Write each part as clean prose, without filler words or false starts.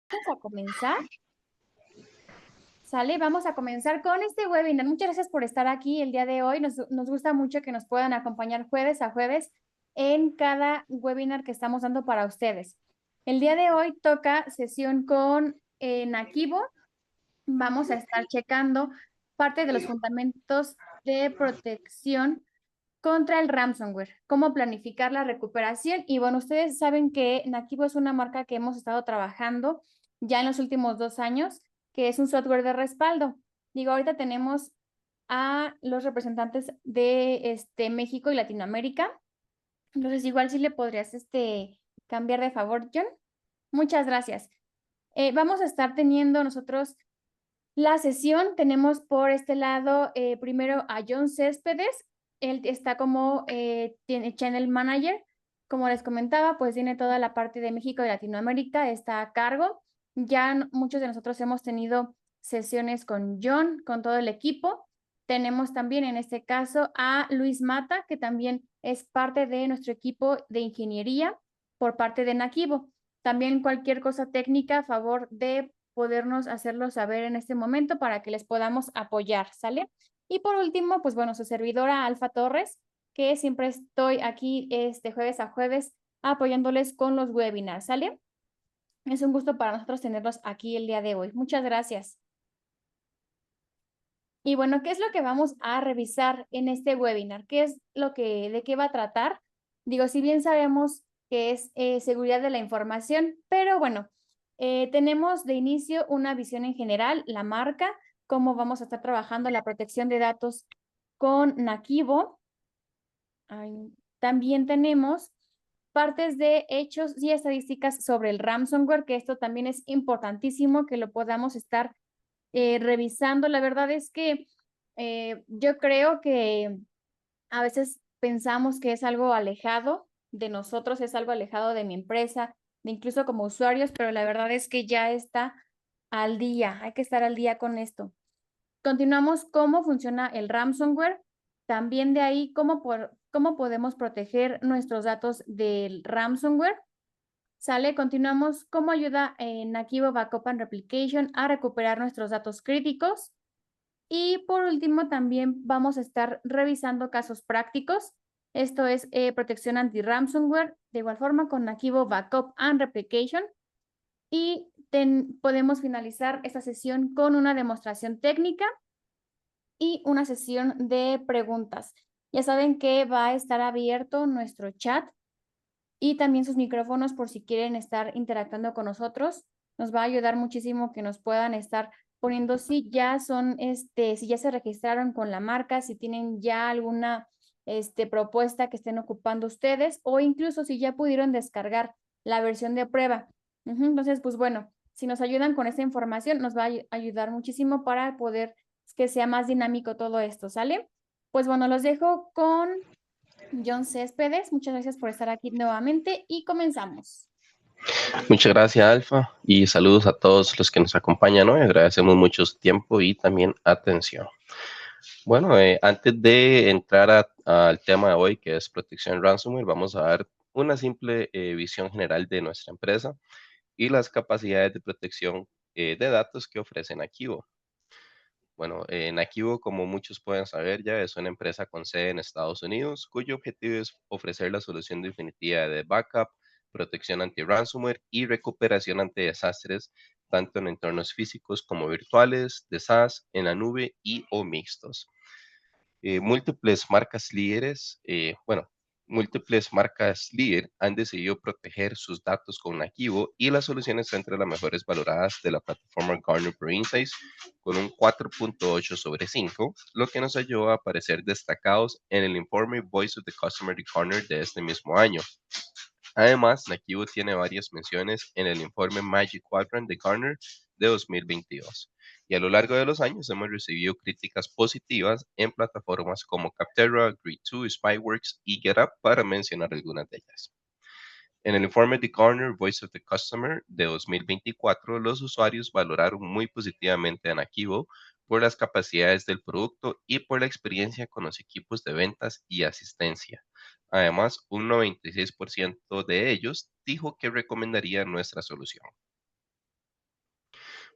Vamos a comenzar. ¿Sale? Vamos a comenzar con este webinar. Muchas gracias por estar aquí el día de hoy. Nos gusta mucho que nos puedan acompañar jueves a jueves en cada webinar que estamos dando para ustedes. El día de hoy toca sesión con Nakivo. Vamos a estar checando parte de los fundamentos de protección contra el ransomware, cómo planificar la recuperación. Y bueno, ustedes saben que Nakivo es una marca que hemos estado trabajando ya en los últimos 2 años, que es un software de respaldo. Digo, ahorita tenemos a los representantes de México y Latinoamérica. Entonces, igual si le podrías cambiar de favor, John. Muchas gracias. Vamos a estar teniendo nosotros la sesión. Tenemos por este lado primero a John Céspedes. Él está como tiene Channel Manager. Como les comentaba, pues tiene toda la parte de México y Latinoamérica, está a cargo. Ya muchos de nosotros hemos tenido sesiones con John, con todo el equipo. Tenemos también en este caso a Luis Mata, que también es parte de nuestro equipo de ingeniería por parte de Nakivo. También cualquier cosa técnica, a favor de podernos hacerlo saber en este momento para que les podamos apoyar, ¿sale? Y por último, pues bueno, su servidora Alfa Torres, que siempre estoy aquí jueves a jueves apoyándoles con los webinars, ¿sale? Es un gusto para nosotros tenerlos aquí el día de hoy. Muchas gracias. Y bueno, ¿qué es lo que vamos a revisar en este webinar? ¿De qué va a tratar? Digo, si bien sabemos que es seguridad de la información, pero bueno, tenemos de inicio una visión en general, la marca, cómo vamos a estar trabajando la protección de datos con Nakivo. También tenemos partes de hechos y estadísticas sobre el ransomware, que esto también es importantísimo que lo podamos estar revisando. La verdad es que yo creo que a veces pensamos que es algo alejado de nosotros, es algo alejado de mi empresa, de incluso como usuarios, pero la verdad es que ya está al día, hay que estar al día con esto. Continuamos cómo funciona el ransomware, también de ahí cómo podemos proteger nuestros datos del ransomware. Sale, continuamos cómo ayuda en Nakivo Backup and Replication a recuperar nuestros datos críticos. Y por último, también vamos a estar revisando casos prácticos. Esto es protección anti-ransomware, de igual forma con Nakivo Backup and Replication. Y podemos finalizar esta sesión con una demostración técnica y una sesión de preguntas. Ya saben que va a estar abierto nuestro chat y también sus micrófonos por si quieren estar interactuando con nosotros. Nos va a ayudar muchísimo que nos puedan estar poniendo si ya si ya se registraron con la marca, si tienen ya alguna propuesta que estén ocupando ustedes o incluso si ya pudieron descargar la versión de prueba. Entonces, pues bueno, si nos ayudan con esta información, nos va a ayudar muchísimo para poder que sea más dinámico todo esto, ¿sale? Pues bueno, los dejo con John Céspedes. Muchas gracias por estar aquí nuevamente y comenzamos. Muchas gracias, Alfa, y saludos a todos los que nos acompañan hoy. Agradecemos mucho su tiempo y también atención. Bueno, antes de entrar al tema de hoy, que es protección ransomware, vamos a dar una simple visión general de nuestra empresa y las capacidades de protección de datos que ofrecen Nakivo. Bueno, Nakivo, como muchos pueden saber ya, es una empresa con sede en Estados Unidos, cuyo objetivo es ofrecer la solución definitiva de backup, protección anti-ransomware y recuperación ante desastres, tanto en entornos físicos como virtuales, de SaaS, en la nube y o mixtos. Múltiples marcas líderes, múltiples marcas líder han decidido proteger sus datos con Nakivo y la solución está entre las mejores valoradas de la plataforma Gartner Peer Insights con un 4.8 sobre 5, lo que nos ayudó a aparecer destacados en el informe Voice of the Customer de Gartner de este mismo año. Además, Nakivo tiene varias menciones en el informe Magic Quadrant de Gartner de 2022. Y a lo largo de los años hemos recibido críticas positivas en plataformas como Capterra, Grid2, Spyworks y GetUp, para mencionar algunas de ellas. En el informe de Gartner Voice of the Customer de 2024, los usuarios valoraron muy positivamente a Nakivo por las capacidades del producto y por la experiencia con los equipos de ventas y asistencia. Además, un 96% de ellos dijo que recomendaría nuestra solución.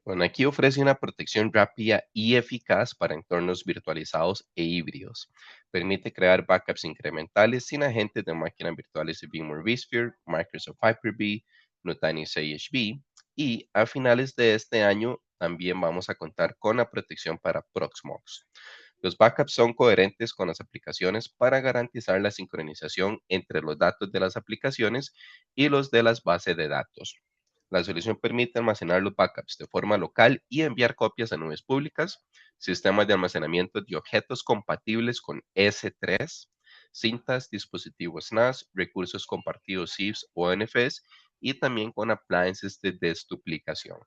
Bueno, aquí ofrece una protección rápida y eficaz para entornos virtualizados e híbridos. Permite crear backups incrementales sin agentes de máquinas virtuales de VMware vSphere, Microsoft Hyper-V, Nutanix AHV, y a finales de este año también vamos a contar con la protección para Proxmox. Los backups son coherentes con las aplicaciones para garantizar la sincronización entre los datos de las aplicaciones y los de las bases de datos. La solución permite almacenar los backups de forma local y enviar copias a nubes públicas, sistemas de almacenamiento de objetos compatibles con S3, cintas, dispositivos NAS, recursos compartidos ZIFs o NFS y también con appliances de desduplicación.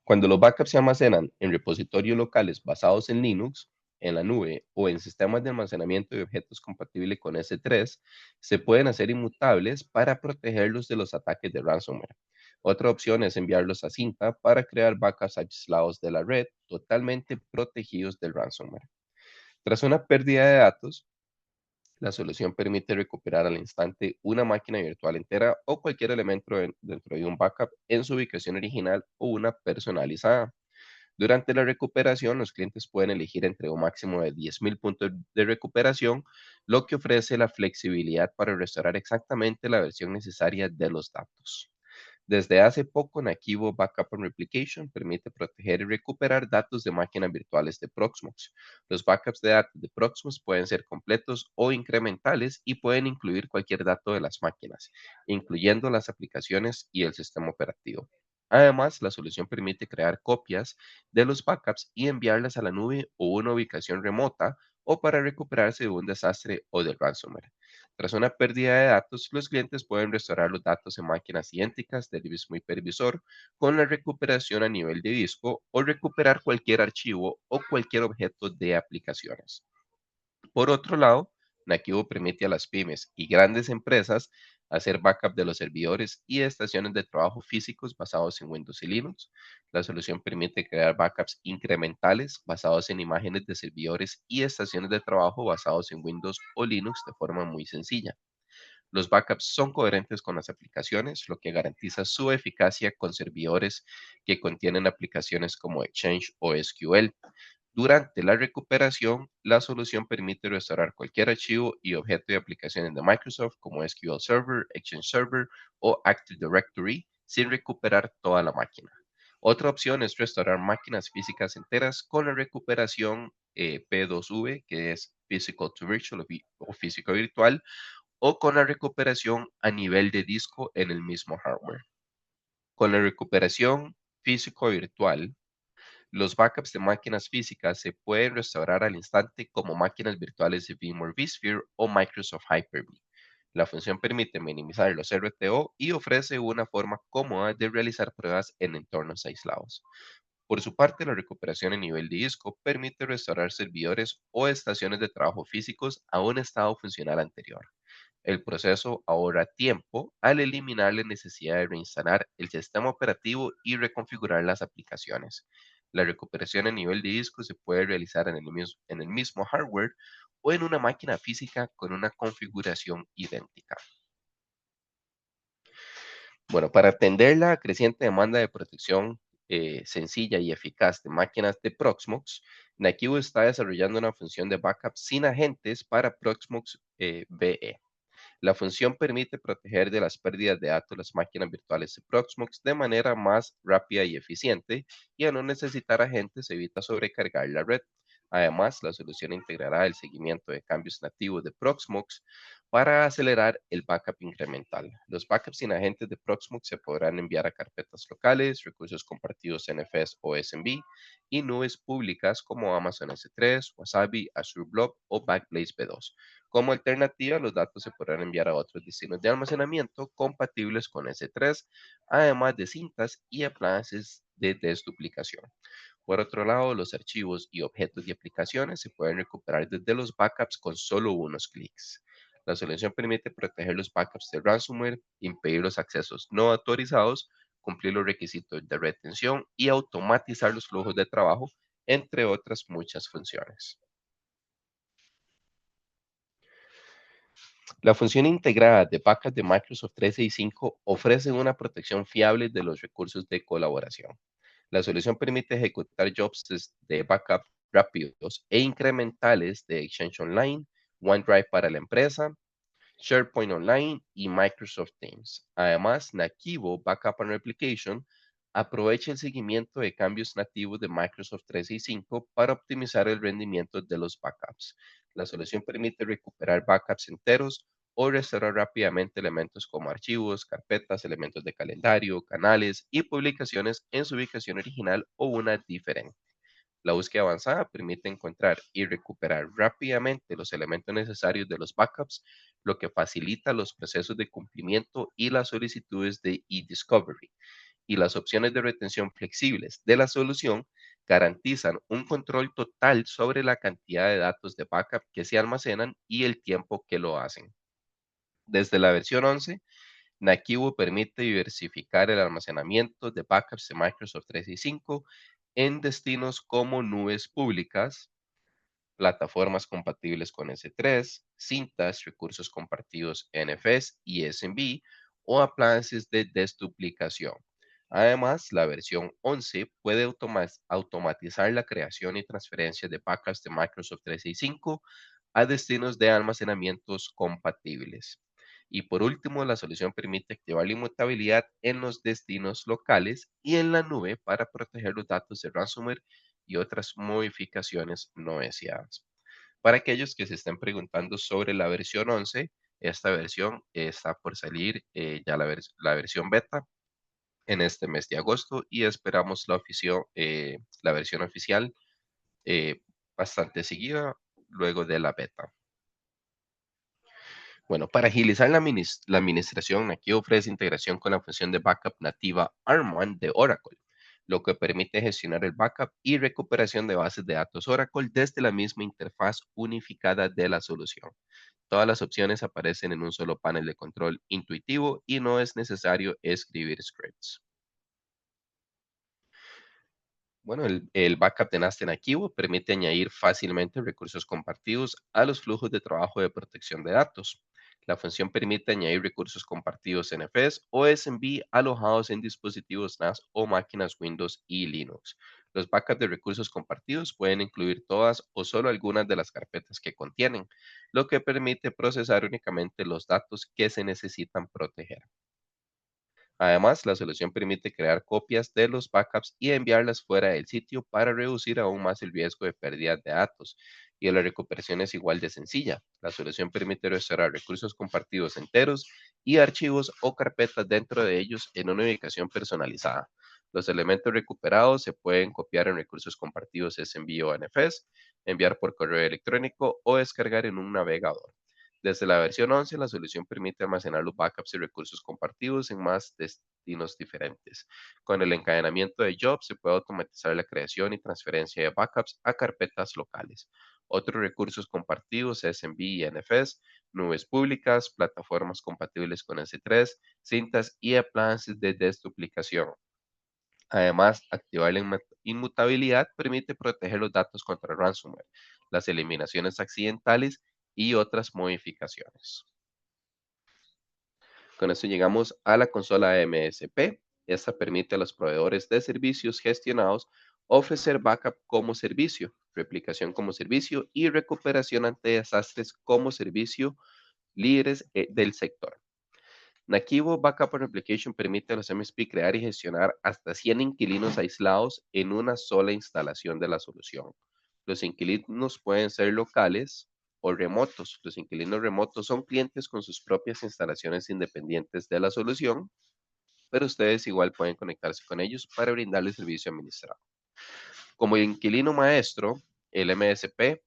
Cuando los backups se almacenan en repositorios locales basados en Linux, en la nube o en sistemas de almacenamiento de objetos compatibles con S3, se pueden hacer inmutables para protegerlos de los ataques de ransomware. Otra opción es enviarlos a cinta para crear backups aislados de la red, totalmente protegidos del ransomware. Tras una pérdida de datos, la solución permite recuperar al instante una máquina virtual entera o cualquier elemento dentro de un backup en su ubicación original o una personalizada. Durante la recuperación, los clientes pueden elegir entre un máximo de 10.000 puntos de recuperación, lo que ofrece la flexibilidad para restaurar exactamente la versión necesaria de los datos. Desde hace poco, Nakivo Backup and Replication permite proteger y recuperar datos de máquinas virtuales de Proxmox. Los backups de datos de Proxmox pueden ser completos o incrementales y pueden incluir cualquier dato de las máquinas, incluyendo las aplicaciones y el sistema operativo. Además, la solución permite crear copias de los backups y enviarlas a la nube o una ubicación remota o para recuperarse de un desastre o del ransomware. Tras una pérdida de datos, los clientes pueden restaurar los datos en máquinas idénticas del mismo hipervisor con la recuperación a nivel de disco o recuperar cualquier archivo o cualquier objeto de aplicaciones. Por otro lado, Nakivo permite a las pymes y grandes empresas hacer backup de los servidores y estaciones de trabajo físicos basados en Windows y Linux. La solución permite crear backups incrementales basados en imágenes de servidores y estaciones de trabajo basados en Windows o Linux de forma muy sencilla. Los backups son coherentes con las aplicaciones, lo que garantiza su eficacia con servidores que contienen aplicaciones como Exchange o SQL. Durante la recuperación, la solución permite restaurar cualquier archivo y objeto de aplicaciones de Microsoft como SQL Server, Exchange Server o Active Directory sin recuperar toda la máquina. Otra opción es restaurar máquinas físicas enteras con la recuperación P2V, que es Physical to Virtual o físico virtual, o con la recuperación a nivel de disco en el mismo hardware. Con la recuperación físico virtual, los backups de máquinas físicas se pueden restaurar al instante como máquinas virtuales de VMware vSphere o Microsoft Hyper-V. La función permite minimizar los RTO y ofrece una forma cómoda de realizar pruebas en entornos aislados. Por su parte, la recuperación a nivel de disco permite restaurar servidores o estaciones de trabajo físicos a un estado funcional anterior. El proceso ahorra tiempo al eliminar la necesidad de reinstalar el sistema operativo y reconfigurar las aplicaciones. La recuperación a nivel de disco se puede realizar en el mismo hardware o en una máquina física con una configuración idéntica. Bueno, para atender la creciente demanda de protección sencilla y eficaz de máquinas de Proxmox, Nakivo está desarrollando una función de backup sin agentes para Proxmox VE. La función permite proteger de las pérdidas de datos las máquinas virtuales de Proxmox de manera más rápida y eficiente y al no necesitar agentes evita sobrecargar la red. Además, la solución integrará el seguimiento de cambios nativos de Proxmox para acelerar el backup incremental. Los backups sin agentes de Proxmox se podrán enviar a carpetas locales, recursos compartidos NFS o SMB y nubes públicas como Amazon S3, Wasabi, Azure Blob o Backblaze B2. Como alternativa, los datos se podrán enviar a otros destinos de almacenamiento compatibles con S3, además de cintas y appliances de desduplicación. Por otro lado, los archivos y objetos de aplicaciones se pueden recuperar desde los backups con solo unos clics. La solución permite proteger los backups de ransomware, impedir los accesos no autorizados, cumplir los requisitos de retención y automatizar los flujos de trabajo, entre otras muchas funciones. La función integrada de backup de Microsoft 365 ofrece una protección fiable de los recursos de colaboración. La solución permite ejecutar jobs de backup rápidos e incrementales de Exchange Online, OneDrive para la empresa, SharePoint Online y Microsoft Teams. Además, Nakivo Backup and Replication aprovecha el seguimiento de cambios nativos de Microsoft 365 para optimizar el rendimiento de los backups. La solución permite recuperar backups enteros o restaurar rápidamente elementos como archivos, carpetas, elementos de calendario, canales y publicaciones en su ubicación original o una diferente. La búsqueda avanzada permite encontrar y recuperar rápidamente los elementos necesarios de los backups, lo que facilita los procesos de cumplimiento y las solicitudes de e-discovery. Y las opciones de retención flexibles de la solución garantizan un control total sobre la cantidad de datos de backup que se almacenan y el tiempo que lo hacen. Desde la versión 11, Nakivo permite diversificar el almacenamiento de backups de Microsoft 365 en destinos como nubes públicas, plataformas compatibles con S3, cintas, recursos compartidos NFS y SMB o appliances de desduplicación. Además, la versión 11 puede automatizar la creación y transferencia de backups de Microsoft 365 a destinos de almacenamientos compatibles. Y por último, la solución permite activar la inmutabilidad en los destinos locales y en la nube para proteger los datos de ransomware y otras modificaciones no deseadas. Para aquellos que se estén preguntando sobre la versión 11, esta versión está por salir ya la versión beta en este mes de agosto y esperamos la versión oficial eh, bastante seguida luego de la beta. Bueno, para agilizar la administración, aquí ofrece integración con la función de backup nativa ARM1 de Oracle, lo que permite gestionar el backup y recuperación de bases de datos Oracle desde la misma interfaz unificada de la solución. Todas las opciones aparecen en un solo panel de control intuitivo y no es necesario escribir scripts. Bueno, el backup de NAS en archivo permite añadir fácilmente recursos compartidos a los flujos de trabajo de protección de datos. La función permite añadir recursos compartidos NFS o SMB alojados en dispositivos NAS o máquinas Windows y Linux. Los backups de recursos compartidos pueden incluir todas o solo algunas de las carpetas que contienen, lo que permite procesar únicamente los datos que se necesitan proteger. Además, la solución permite crear copias de los backups y enviarlas fuera del sitio para reducir aún más el riesgo de pérdida de datos. Y la recuperación es igual de sencilla. La solución permite restaurar recursos compartidos enteros y archivos o carpetas dentro de ellos en una ubicación personalizada. Los elementos recuperados se pueden copiar en recursos compartidos SMB o NFS, enviar por correo electrónico o descargar en un navegador. Desde la versión 11, la solución permite almacenar los backups y recursos compartidos en más destinos diferentes. Con el encadenamiento de jobs se puede automatizar la creación y transferencia de backups a carpetas locales. Otros recursos compartidos, SMB y NFS, nubes públicas, plataformas compatibles con S3, cintas y appliances de desduplicación. Además, activar la inmutabilidad permite proteger los datos contra ransomware, las eliminaciones accidentales y otras modificaciones. Con esto llegamos a la consola MSP. Esta permite a los proveedores de servicios gestionados ofrecer backup como servicio, replicación como servicio y recuperación ante desastres como servicio líderes del sector. Nakivo Backup and Replication permite a los MSP crear y gestionar hasta 100 inquilinos aislados en una sola instalación de la solución. Los inquilinos pueden ser locales o remotos. Los inquilinos remotos son clientes con sus propias instalaciones independientes de la solución, pero ustedes igual pueden conectarse con ellos para brindarles servicio administrado. Como inquilino maestro, el MSP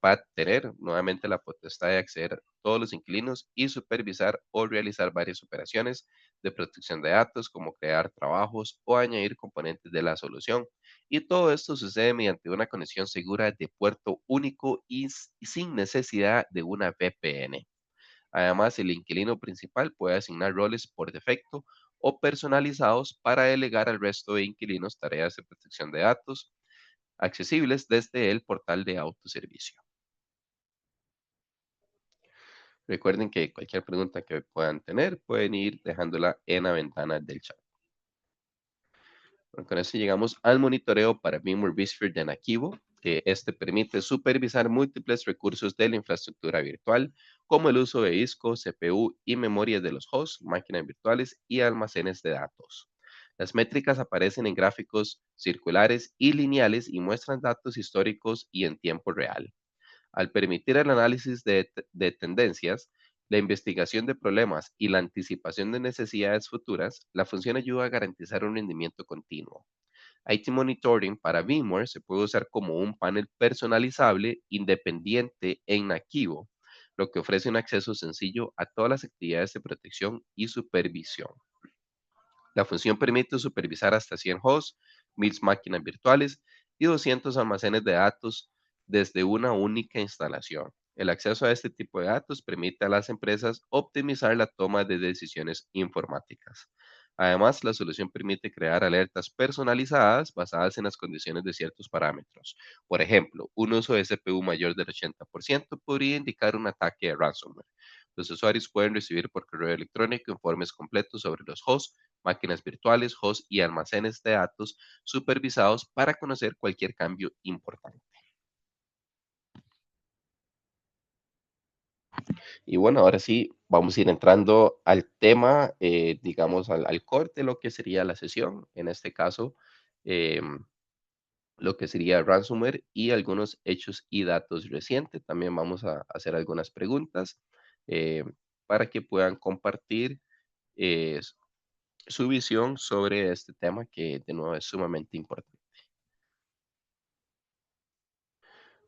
va a tener nuevamente la potestad de acceder a todos los inquilinos y supervisar o realizar varias operaciones de protección de datos, como crear trabajos o añadir componentes de la solución. Y todo esto sucede mediante una conexión segura de puerto único y sin necesidad de una VPN. Además, el inquilino principal puede asignar roles por defecto o personalizados para delegar al resto de inquilinos tareas de protección de datos accesibles desde el portal de autoservicio. Recuerden que cualquier pregunta que puedan tener pueden ir dejándola en la ventana del chat. Bueno, con esto llegamos al monitoreo para VMware vSphere de Nakivo, que este permite supervisar múltiples recursos de la infraestructura virtual, como el uso de discos, CPU y memorias de los hosts, máquinas virtuales y almacenes de datos. Las métricas aparecen en gráficos circulares y lineales y muestran datos históricos y en tiempo real. Al permitir el análisis de tendencias, la investigación de problemas y la anticipación de necesidades futuras, la función ayuda a garantizar un rendimiento continuo. IT Monitoring para VMware se puede usar como un panel personalizable independiente en Nakivo, lo que ofrece un acceso sencillo a todas las actividades de protección y supervisión. La función permite supervisar hasta 100 hosts, 1000 máquinas virtuales y 200 almacenes de datos desde una única instalación. El acceso a este tipo de datos permite a las empresas optimizar la toma de decisiones informáticas. Además, la solución permite crear alertas personalizadas basadas en las condiciones de ciertos parámetros. Por ejemplo, un uso de CPU mayor del 80% podría indicar un ataque de ransomware. Los usuarios pueden recibir por correo electrónico informes completos sobre los hosts, máquinas virtuales, hosts y almacenes de datos supervisados para conocer cualquier cambio importante. Y bueno, ahora sí, vamos a ir entrando al tema, digamos, al corte, lo que sería la sesión. En este caso, em, lo que sería ransomware y algunos hechos y datos recientes. También vamos a hacer algunas preguntas eh, para que puedan compartir eh, su visión sobre este tema que de nuevo es sumamente importante.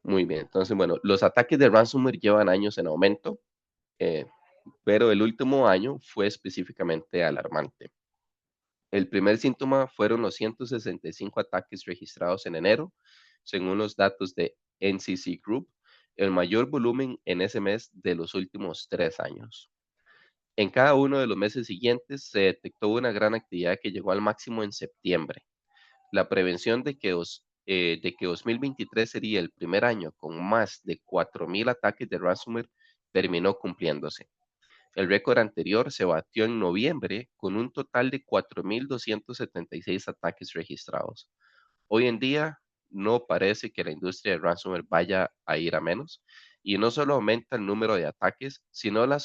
Muy bien, entonces, bueno, los ataques de ransomware llevan años en aumento, eh, pero el último año fue específicamente alarmante. El primer síntoma fueron los 165 ataques registrados en enero, según los datos de NCC Group, el mayor volumen en ese mes de los últimos 3 años. En cada uno de los meses siguientes se detectó una gran actividad que llegó al máximo en septiembre. La prevención de que 2023 sería el primer año con más de 4.000 ataques de ransomware terminó cumpliéndose. El récord anterior se batió en noviembre con un total de 4.276 ataques registrados. Hoy en día no parece que la industria de ransomware vaya a ir a menos y no solo aumenta el número de ataques, sino la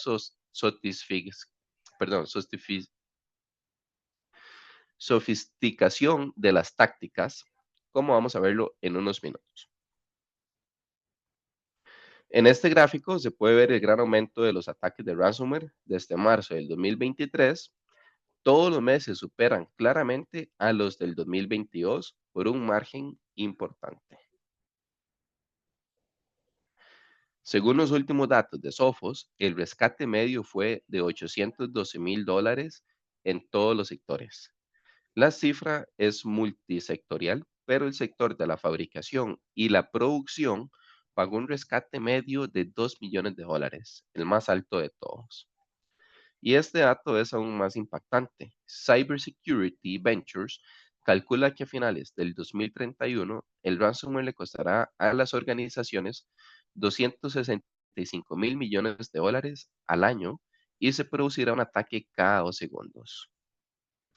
sofisticación de las tácticas, como vamos a verlo en unos minutos. En este gráfico se puede ver el gran aumento de los ataques de ransomware desde marzo del 2023. Todos los meses superan claramente a los del 2022 por un margen importante. Según los últimos datos de Sophos, el rescate medio fue de $812,000 en todos los sectores. La cifra es multisectorial, pero el sector de la fabricación y la producción pagó un rescate medio de $2 millones, el más alto de todos. Y este dato es aún más impactante. Cybersecurity Ventures calcula que a finales del 2031 el ransomware le costará a las organizaciones $265,000 millones al año y se producirá un ataque cada 2 segundos.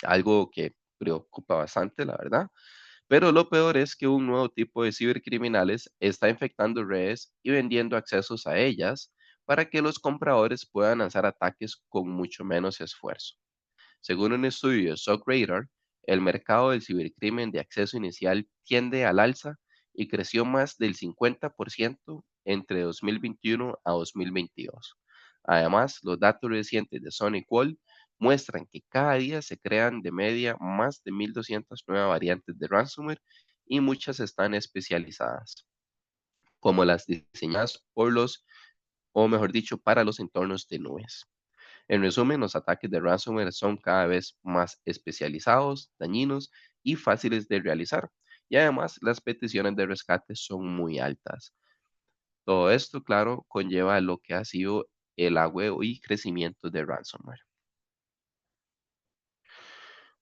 Algo que preocupa bastante, la verdad. Pero lo peor es que un nuevo tipo de cibercriminales está infectando redes y vendiendo accesos a ellas para que los compradores puedan lanzar ataques con mucho menos esfuerzo. Según un estudio de SockRadar, el mercado del cibercrimen de acceso inicial tiende al alza y creció más del 50% entre 2021 a 2022. Además, los datos recientes de Sonic Wall muestran que cada día se crean de media más de 1.200 nuevas variantes de ransomware y muchas están especializadas, como las diseñadas por o mejor dicho, para los entornos de nubes. En resumen, los ataques de ransomware son cada vez más especializados, dañinos y fáciles de realizar. Y además, las peticiones de rescate son muy altas. Todo esto, claro, conlleva lo que ha sido el agüeo y crecimiento de ransomware.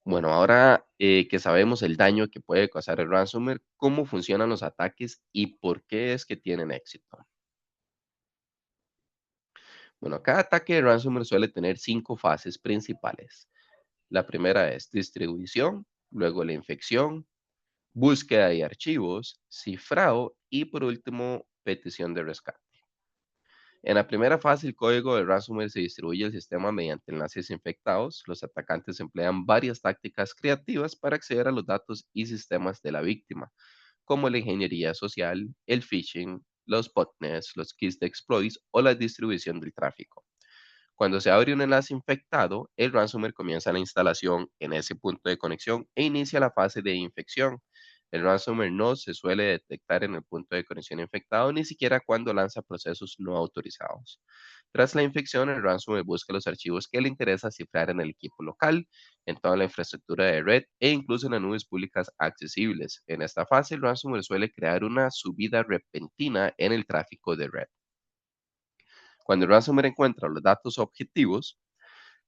Bueno, ahora que sabemos el daño que puede causar el ransomware, cómo funcionan los ataques y por qué es que tienen éxito. Bueno, cada ataque de ransomware suele tener 5 fases principales. La primera es distribución, luego la infección, búsqueda de archivos, cifrado y por último petición de rescate. En la primera fase, el código de ransomware se distribuye al sistema mediante enlaces infectados. Los atacantes emplean varias tácticas creativas para acceder a los datos y sistemas de la víctima, como la ingeniería social, el phishing, los botnets, los keys de exploits o la distribución del tráfico. Cuando se abre un enlace infectado, el ransomware comienza la instalación en ese punto de conexión e inicia la fase de infección. El ransomware no se suele detectar en el punto de conexión infectado ni siquiera cuando lanza procesos no autorizados. Tras la infección, el ransomware busca los archivos que le interesa cifrar en el equipo local, en toda la infraestructura de red e incluso en las nubes públicas accesibles. En esta fase, el ransomware suele crear una subida repentina en el tráfico de red. Cuando el ransomware encuentra los datos objetivos,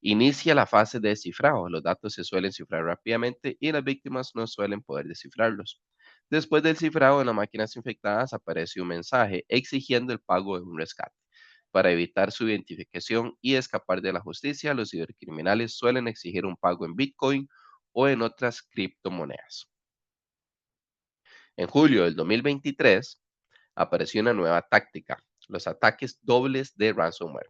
inicia la fase de cifrado. Los datos se suelen cifrar rápidamente y las víctimas no suelen poder descifrarlos. Después del cifrado en las máquinas infectadas aparece un mensaje exigiendo el pago de un rescate. Para evitar su identificación y escapar de la justicia, los cibercriminales suelen exigir un pago en Bitcoin o en otras criptomonedas. En julio del 2023 apareció una nueva táctica, los ataques dobles de ransomware.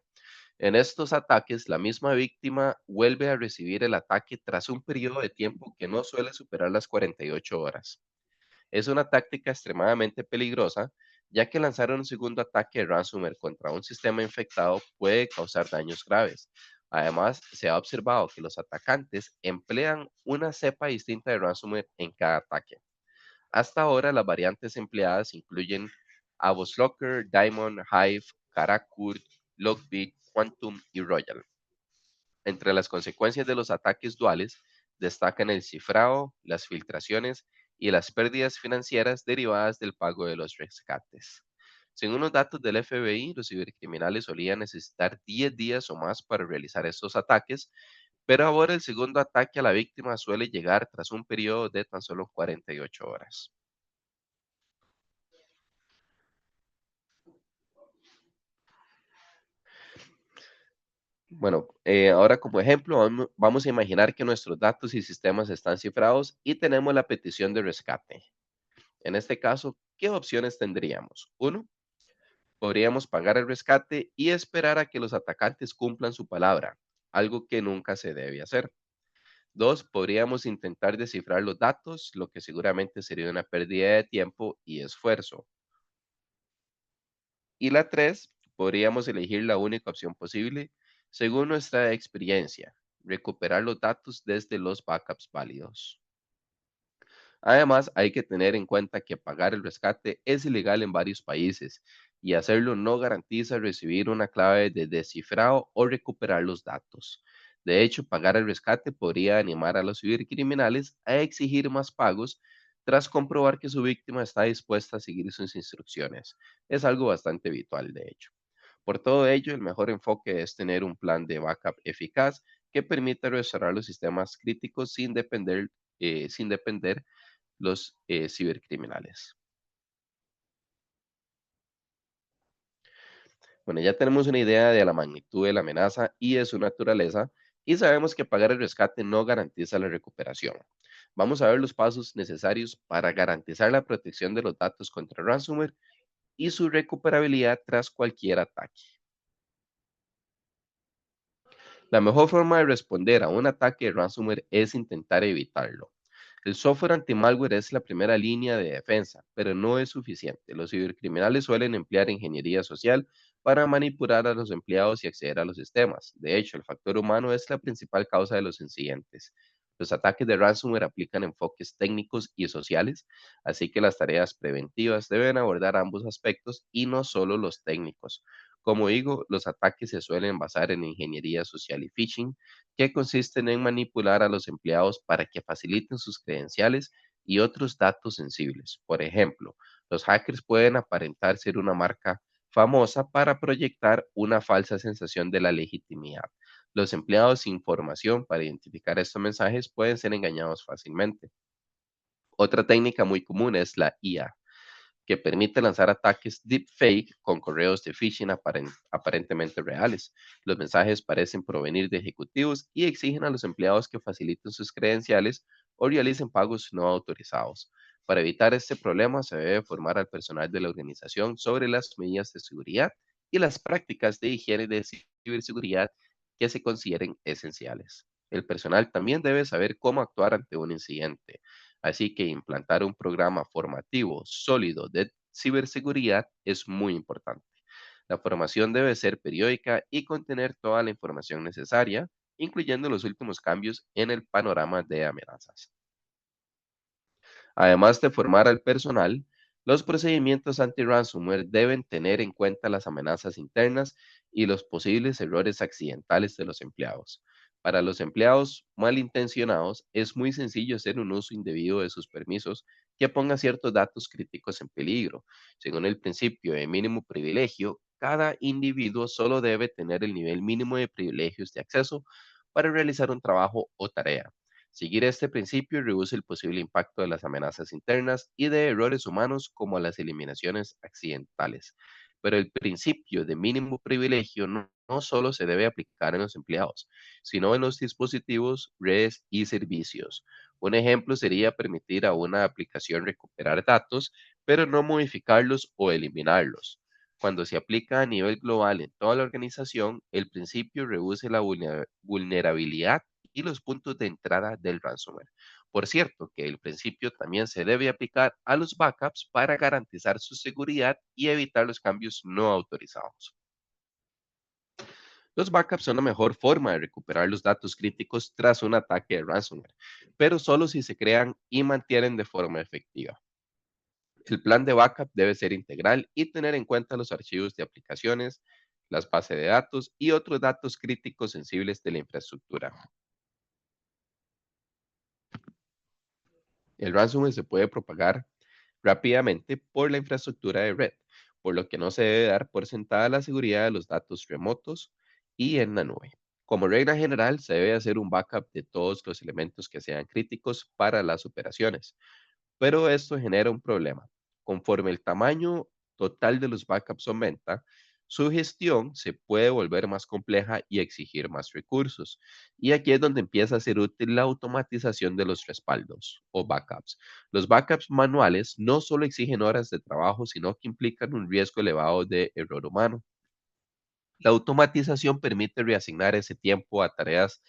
En estos ataques, la misma víctima vuelve a recibir el ataque tras un periodo de tiempo que no suele superar las 48 horas. Es una táctica extremadamente peligrosa, ya que lanzar un segundo ataque de ransomware contra un sistema infectado puede causar daños graves. Además, se ha observado que los atacantes emplean una cepa distinta de ransomware en cada ataque. Hasta ahora, las variantes empleadas incluyen Avoslocker, Diamond, Hive, Karakurt, Lockbit, Quantum y Royal. Entre las consecuencias de los ataques duales destacan el cifrado, las filtraciones y las pérdidas financieras derivadas del pago de los rescates. Según los datos del FBI, los cibercriminales solían necesitar 10 días o más para realizar estos ataques, pero ahora el segundo ataque a la víctima suele llegar tras un periodo de tan solo 48 horas. Bueno, ahora como ejemplo, vamos a imaginar que nuestros datos y sistemas están cifrados y tenemos la petición de rescate. En este caso, ¿qué opciones tendríamos? Uno, podríamos pagar el rescate y esperar a que los atacantes cumplan su palabra, algo que nunca se debe hacer. Dos, podríamos intentar descifrar los datos, lo que seguramente sería una pérdida de tiempo y esfuerzo. Y la tres, podríamos elegir la única opción posible según nuestra experiencia, recuperar los datos desde los backups válidos. Además, hay que tener en cuenta que pagar el rescate es ilegal en varios países y hacerlo no garantiza recibir una clave de descifrado o recuperar los datos. De hecho, pagar el rescate podría animar a los cibercriminales a exigir más pagos tras comprobar que su víctima está dispuesta a seguir sus instrucciones. Es algo bastante habitual, de hecho. Por todo ello, el mejor enfoque es tener un plan de backup eficaz que permita restaurar los sistemas críticos sin depender los cibercriminales. Bueno, ya tenemos una idea de la magnitud de la amenaza y de su naturaleza y sabemos que pagar el rescate no garantiza la recuperación. Vamos a ver los pasos necesarios para garantizar la protección de los datos contra ransomware y su recuperabilidad tras cualquier ataque. La mejor forma de responder a un ataque de ransomware es intentar evitarlo. El software anti-malware es la primera línea de defensa, pero no es suficiente. Los cibercriminales suelen emplear ingeniería social para manipular a los empleados y acceder a los sistemas. De hecho, el factor humano es la principal causa de los incidentes. Los ataques de ransomware aplican enfoques técnicos y sociales, así que las tareas preventivas deben abordar ambos aspectos y no solo los técnicos. Como digo, los ataques se suelen basar en ingeniería social y phishing, que consisten en manipular a los empleados para que faciliten sus credenciales y otros datos sensibles. Por ejemplo, los hackers pueden aparentar ser una marca famosa para proyectar una falsa sensación de la legitimidad. Los empleados sin formación para identificar estos mensajes pueden ser engañados fácilmente. Otra técnica muy común es la IA, que permite lanzar ataques deepfake con correos de phishing aparentemente reales. Los mensajes parecen provenir de ejecutivos y exigen a los empleados que faciliten sus credenciales o realicen pagos no autorizados. Para evitar este problema, se debe formar al personal de la organización sobre las medidas de seguridad y las prácticas de higiene de ciberseguridad que se consideren esenciales. El personal también debe saber cómo actuar ante un incidente. Así que implantar un programa formativo sólido de ciberseguridad es muy importante. La formación debe ser periódica y contener toda la información necesaria, incluyendo los últimos cambios en el panorama de amenazas. Además de formar al personal, los procedimientos anti-ransomware deben tener en cuenta las amenazas internas y los posibles errores accidentales de los empleados. Para los empleados malintencionados, es muy sencillo hacer un uso indebido de sus permisos que ponga ciertos datos críticos en peligro. Según el principio de mínimo privilegio, cada individuo solo debe tener el nivel mínimo de privilegios de acceso para realizar un trabajo o tarea. Seguir este principio reduce el posible impacto de las amenazas internas y de errores humanos como las eliminaciones accidentales. Pero el principio de mínimo privilegio no solo se debe aplicar en los empleados, sino en los dispositivos, redes y servicios. Un ejemplo sería permitir a una aplicación recuperar datos, pero no modificarlos o eliminarlos. Cuando se aplica a nivel global en toda la organización, el principio reduce la vulnerabilidad y los puntos de entrada del ransomware. Por cierto, que el principio también se debe aplicar a los backups para garantizar su seguridad y evitar los cambios no autorizados. Los backups son la mejor forma de recuperar los datos críticos tras un ataque de ransomware, pero solo si se crean y mantienen de forma efectiva. El plan de backup debe ser integral y tener en cuenta los archivos de aplicaciones, las bases de datos y otros datos críticos sensibles de la infraestructura. El ransomware se puede propagar rápidamente por la infraestructura de red, por lo que no se debe dar por sentada la seguridad de los datos remotos y en la nube. Como regla general, se debe hacer un backup de todos los elementos que sean críticos para las operaciones, pero esto genera un problema. Conforme el tamaño total de los backups aumenta, su gestión se puede volver más compleja y exigir más recursos. Y aquí es donde empieza a ser útil la automatización de los respaldos o backups. Los backups manuales no solo exigen horas de trabajo, sino que implican un riesgo elevado de error humano. La automatización permite reasignar ese tiempo a tareas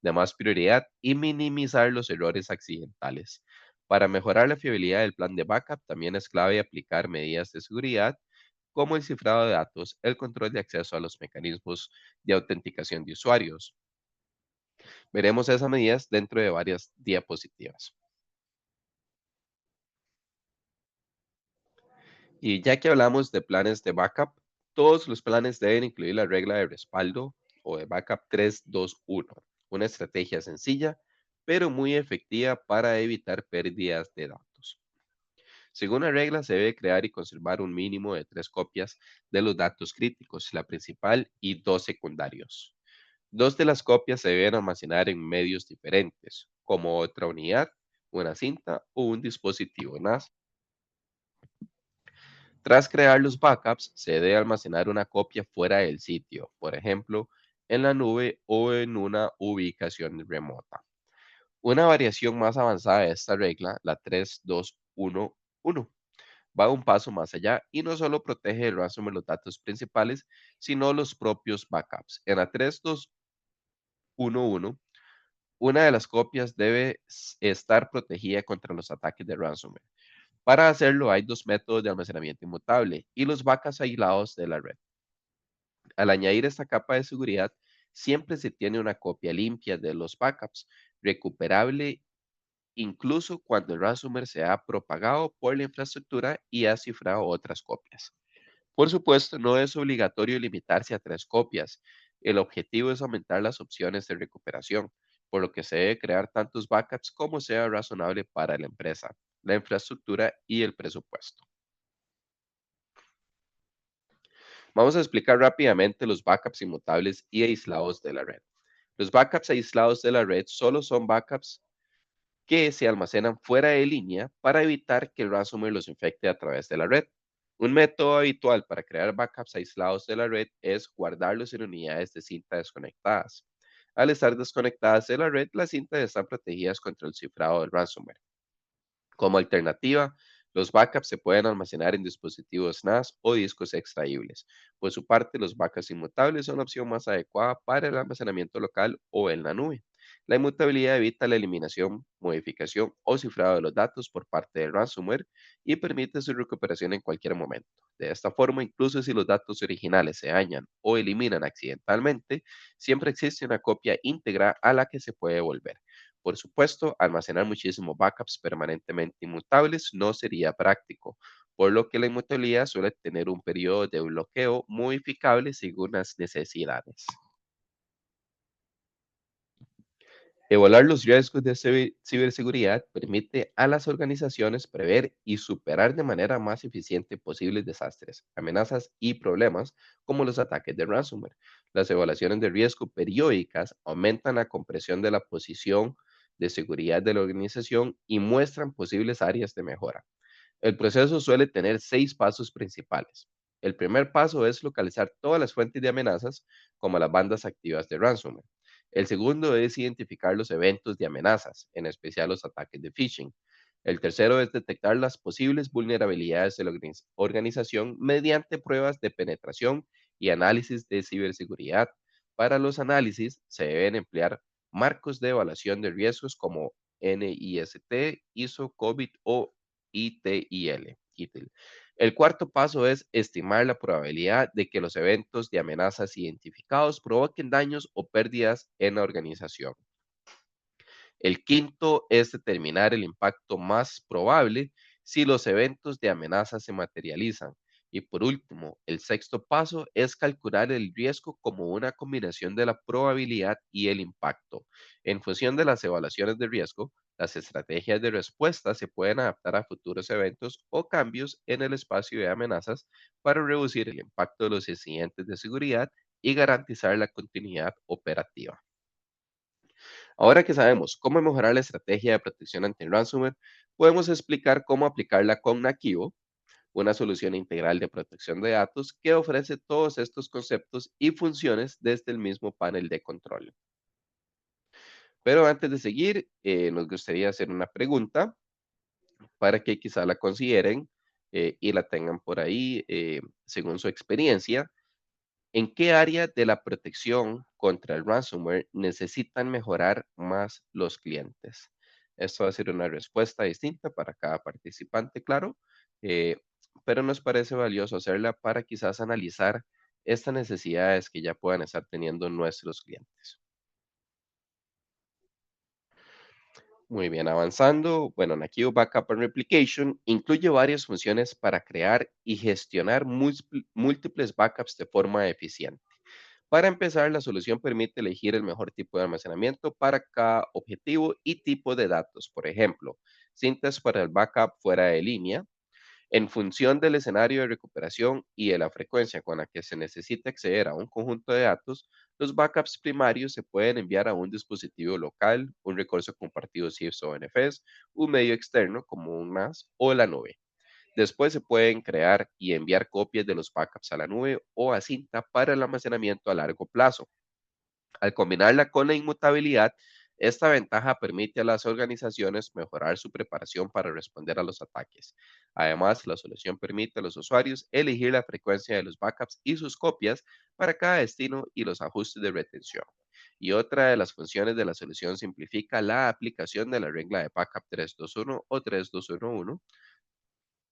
de más prioridad y minimizar los errores accidentales. Para mejorar la fiabilidad del plan de backup, también es clave aplicar medidas de seguridad como el cifrado de datos, el control de acceso a los mecanismos de autenticación de usuarios. Veremos esas medidas dentro de varias diapositivas. Y ya que hablamos de planes de backup, todos los planes deben incluir la regla de respaldo o de backup 3-2-1, una estrategia sencilla pero muy efectiva para evitar pérdidas de datos. Según la regla, se debe crear y conservar un mínimo de 3 copias de los datos críticos, la principal y 2 secundarios. 2 de las copias se deben almacenar en medios diferentes, como otra unidad, una cinta o un dispositivo NAS. Tras crear los backups, se debe almacenar una copia fuera del sitio, por ejemplo, en la nube o en una ubicación remota. Una variación más avanzada de esta regla, la 3-2-1-1, va un paso más allá y no solo protege el ransomware los datos principales, sino los propios backups. En la 3-2-1-1, una de las copias debe estar protegida contra los ataques de ransomware. Para hacerlo hay 2 métodos de almacenamiento inmutable y los backups aislados de la red. Al añadir esta capa de seguridad, siempre se tiene una copia limpia de los backups, recuperable incluso cuando el ransomware se ha propagado por la infraestructura y ha cifrado otras copias. Por supuesto, no es obligatorio limitarse a 3 copias. El objetivo es aumentar las opciones de recuperación, por lo que se debe crear tantos backups como sea razonable para la empresa, la infraestructura y el presupuesto. Vamos a explicar rápidamente los backups inmutables y aislados de la red. Los backups aislados de la red solo son backups que se almacenan fuera de línea para evitar que el ransomware los infecte a través de la red. Un método habitual para crear backups aislados de la red es guardarlos en unidades de cinta desconectadas. Al estar desconectadas de la red, las cintas están protegidas contra el cifrado del ransomware. Como alternativa, los backups se pueden almacenar en dispositivos NAS o discos extraíbles. Por su parte, los backups inmutables son la opción más adecuada para el almacenamiento local o en la nube. La inmutabilidad evita la eliminación, modificación o cifrado de los datos por parte del ransomware y permite su recuperación en cualquier momento. De esta forma, incluso si los datos originales se dañan o eliminan accidentalmente, siempre existe una copia íntegra a la que se puede volver. Por supuesto, almacenar muchísimos backups permanentemente inmutables no sería práctico, por lo que la inmutabilidad suele tener un periodo de bloqueo modificable según las necesidades. Evaluar los riesgos de ciberseguridad permite a las organizaciones prever y superar de manera más eficiente posibles desastres, amenazas y problemas como los ataques de ransomware. Las evaluaciones de riesgo periódicas aumentan la comprensión de la posición de seguridad de la organización y muestran posibles áreas de mejora. El proceso suele tener 6 pasos principales. El primer paso es localizar todas las fuentes de amenazas, como las bandas activas de ransomware. El segundo es identificar los eventos de amenazas, en especial los ataques de phishing. El tercero es detectar las posibles vulnerabilidades de la organización mediante pruebas de penetración y análisis de ciberseguridad. Para los análisis se deben emplear marcos de evaluación de riesgos como NIST, ISO, COVID o ITIL. El cuarto paso es estimar la probabilidad de que los eventos de amenazas identificados provoquen daños o pérdidas en la organización. El quinto es determinar el impacto más probable si los eventos de amenaza se materializan. Y por último, el sexto paso es calcular el riesgo como una combinación de la probabilidad y el impacto. En función de las evaluaciones de riesgo, las estrategias de respuesta se pueden adaptar a futuros eventos o cambios en el espacio de amenazas para reducir el impacto de los incidentes de seguridad y garantizar la continuidad operativa. Ahora que sabemos cómo mejorar la estrategia de protección ante el ransomware, podemos explicar cómo aplicarla con Nakivo, una solución integral de protección de datos que ofrece todos estos conceptos y funciones desde el mismo panel de control. Pero antes de seguir, nos gustaría hacer una pregunta para que quizá la consideren y la tengan por ahí según su experiencia. ¿En qué área de la protección contra el ransomware necesitan mejorar más los clientes? Esto va a ser una respuesta distinta para cada participante, claro, eh, pero nos parece valioso hacerla para quizás analizar estas necesidades que ya puedan estar teniendo nuestros clientes. Muy bien, avanzando. Bueno, Nakido Backup and Replication incluye varias funciones para crear y gestionar múltiples backups de forma eficiente. Para empezar, la solución permite elegir el mejor tipo de almacenamiento para cada objetivo y tipo de datos. Por ejemplo, cintas para el backup fuera de línea, en función del escenario de recuperación y de la frecuencia con la que se necesita acceder a un conjunto de datos, los backups primarios se pueden enviar a un dispositivo local, un recurso compartido CIFS o NFS, un medio externo como un NAS o la nube. Después se pueden crear y enviar copias de los backups a la nube o a cinta para el almacenamiento a largo plazo. Al combinarla con la inmutabilidad, esta ventaja permite a las organizaciones mejorar su preparación para responder a los ataques. Además, la solución permite a los usuarios elegir la frecuencia de los backups y sus copias para cada destino y los ajustes de retención. Y otra de las funciones de la solución simplifica la aplicación de la regla de backup 321 o 3211,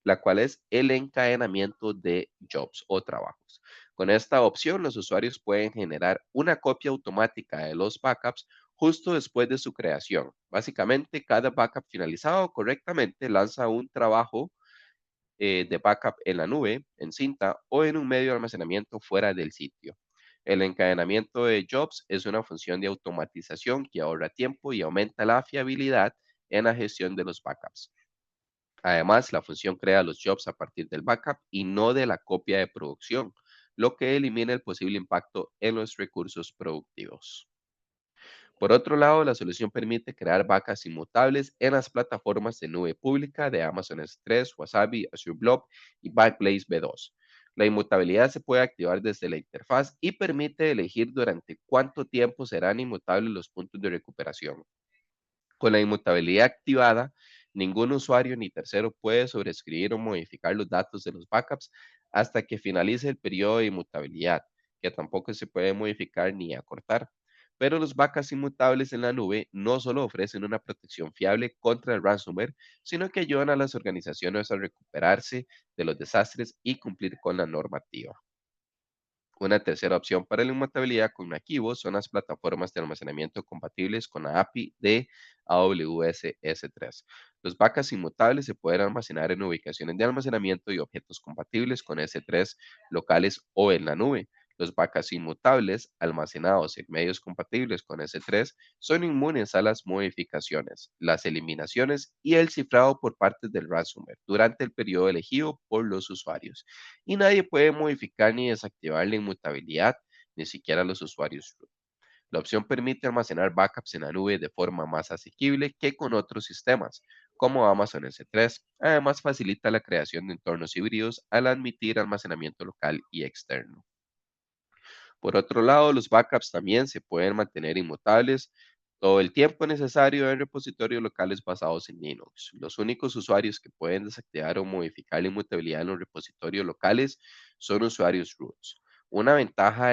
la cual es el encadenamiento de jobs o trabajos. Con esta opción, los usuarios pueden generar una copia automática de los backups justo después de su creación. Básicamente, cada backup finalizado correctamente lanza un trabajo de backup en la nube, en cinta o en un medio de almacenamiento fuera del sitio. El encadenamiento de jobs es una función de automatización que ahorra tiempo y aumenta la fiabilidad en la gestión de los backups. Además, la función crea los jobs a partir del backup y no de la copia de producción, lo que elimina el posible impacto en los recursos productivos. Por otro lado, la solución permite crear vacas inmutables en las plataformas de nube pública de Amazon S3, Wasabi, Azure Blob y Backblaze B2. La inmutabilidad se puede activar desde la interfaz y permite elegir durante cuánto tiempo serán inmutables los puntos de recuperación. Con la inmutabilidad activada, ningún usuario ni tercero puede sobreescribir o modificar los datos de los backups hasta que finalice el periodo de inmutabilidad, que tampoco se puede modificar ni acortar. Pero los backups inmutables en la nube no solo ofrecen una protección fiable contra el ransomware, sino que ayudan a las organizaciones a recuperarse de los desastres y cumplir con la normativa. Una tercera opción para la inmutabilidad con Nakivo son las plataformas de almacenamiento compatibles con la API de AWS S3. Los backups inmutables se pueden almacenar en ubicaciones de almacenamiento y objetos compatibles con S3 locales o en la nube. Los backups inmutables almacenados en medios compatibles con S3 son inmunes a las modificaciones, las eliminaciones y el cifrado por parte del ransomware durante el periodo elegido por los usuarios y nadie puede modificar ni desactivar la inmutabilidad, ni siquiera los usuarios root. La opción permite almacenar backups en la nube de forma más asequible que con otros sistemas, como Amazon S3. Además, facilita la creación de entornos híbridos al admitir almacenamiento local y externo. Por otro lado, los backups también se pueden mantener inmutables todo el tiempo necesario en repositorios locales basados en Linux. Los únicos usuarios que pueden desactivar o modificar la inmutabilidad en los repositorios locales son usuarios roots. Una ventaja,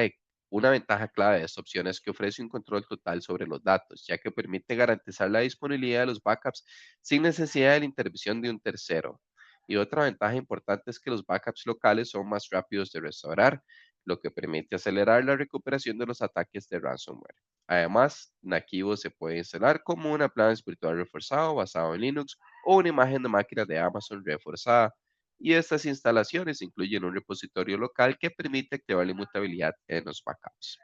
una ventaja clave de esta opción es que ofrece un control total sobre los datos, ya que permite garantizar la disponibilidad de los backups sin necesidad de la intervención de un tercero. Y otra ventaja importante es que los backups locales son más rápidos de restaurar, lo que permite acelerar la recuperación de los ataques de ransomware. Además, Nakivo se puede instalar como un appliance virtual reforzado basado en Linux o una imagen de máquina de Amazon reforzada. Y estas instalaciones incluyen un repositorio local que permite activar la inmutabilidad en los backups.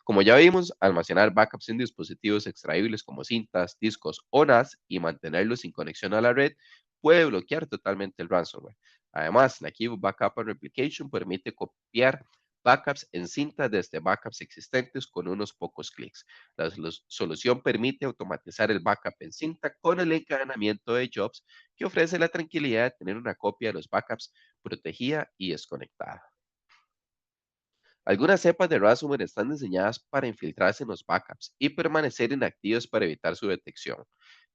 Como ya vimos, almacenar backups en dispositivos extraíbles como cintas, discos o NAS y mantenerlos sin conexión a la red puede bloquear totalmente el ransomware. Además, la Key Backup and Replication permite copiar backups en cinta desde backups existentes con unos pocos clics. La solución permite automatizar el backup en cinta con el encadenamiento de jobs que ofrece la tranquilidad de tener una copia de los backups protegida y desconectada. Algunas cepas de ransomware están diseñadas para infiltrarse en los backups y permanecer inactivas para evitar su detección,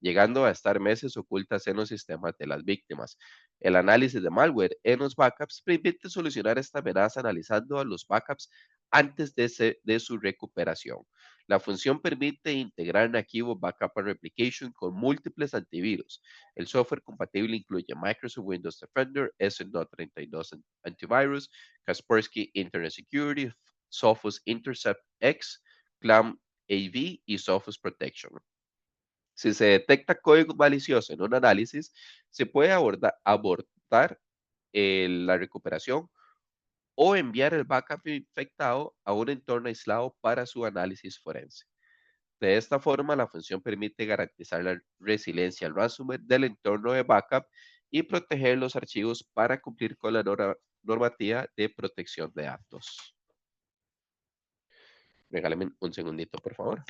llegando a estar meses ocultas en los sistemas de las víctimas. El análisis de malware en los backups permite solucionar esta amenaza analizando a los backups antes de su recuperación. La función permite integrar Nakivo Backup and Replication con múltiples antivirus. El software compatible incluye Microsoft Windows Defender, SNO32 Antivirus, Kaspersky Internet Security, Sophos Intercept X, Clam AV y Sophos Protection. Si se detecta código malicioso en un análisis, se puede abortar la recuperación o enviar el backup infectado a un entorno aislado para su análisis forense. De esta forma, la función permite garantizar la resiliencia al ransomware del entorno de backup y proteger los archivos para cumplir con la normativa de protección de datos. Regálame un segundito, por favor.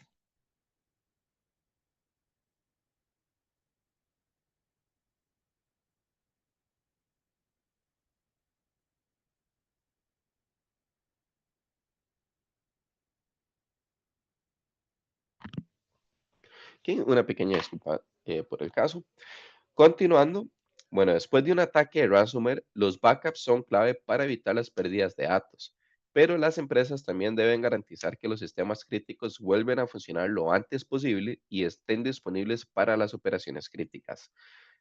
Aquí una pequeña disculpa por el caso. Continuando, bueno, después de un ataque de ransomware, los backups son clave para evitar las pérdidas de datos, pero las empresas también deben garantizar que los sistemas críticos vuelven a funcionar lo antes posible y estén disponibles para las operaciones críticas.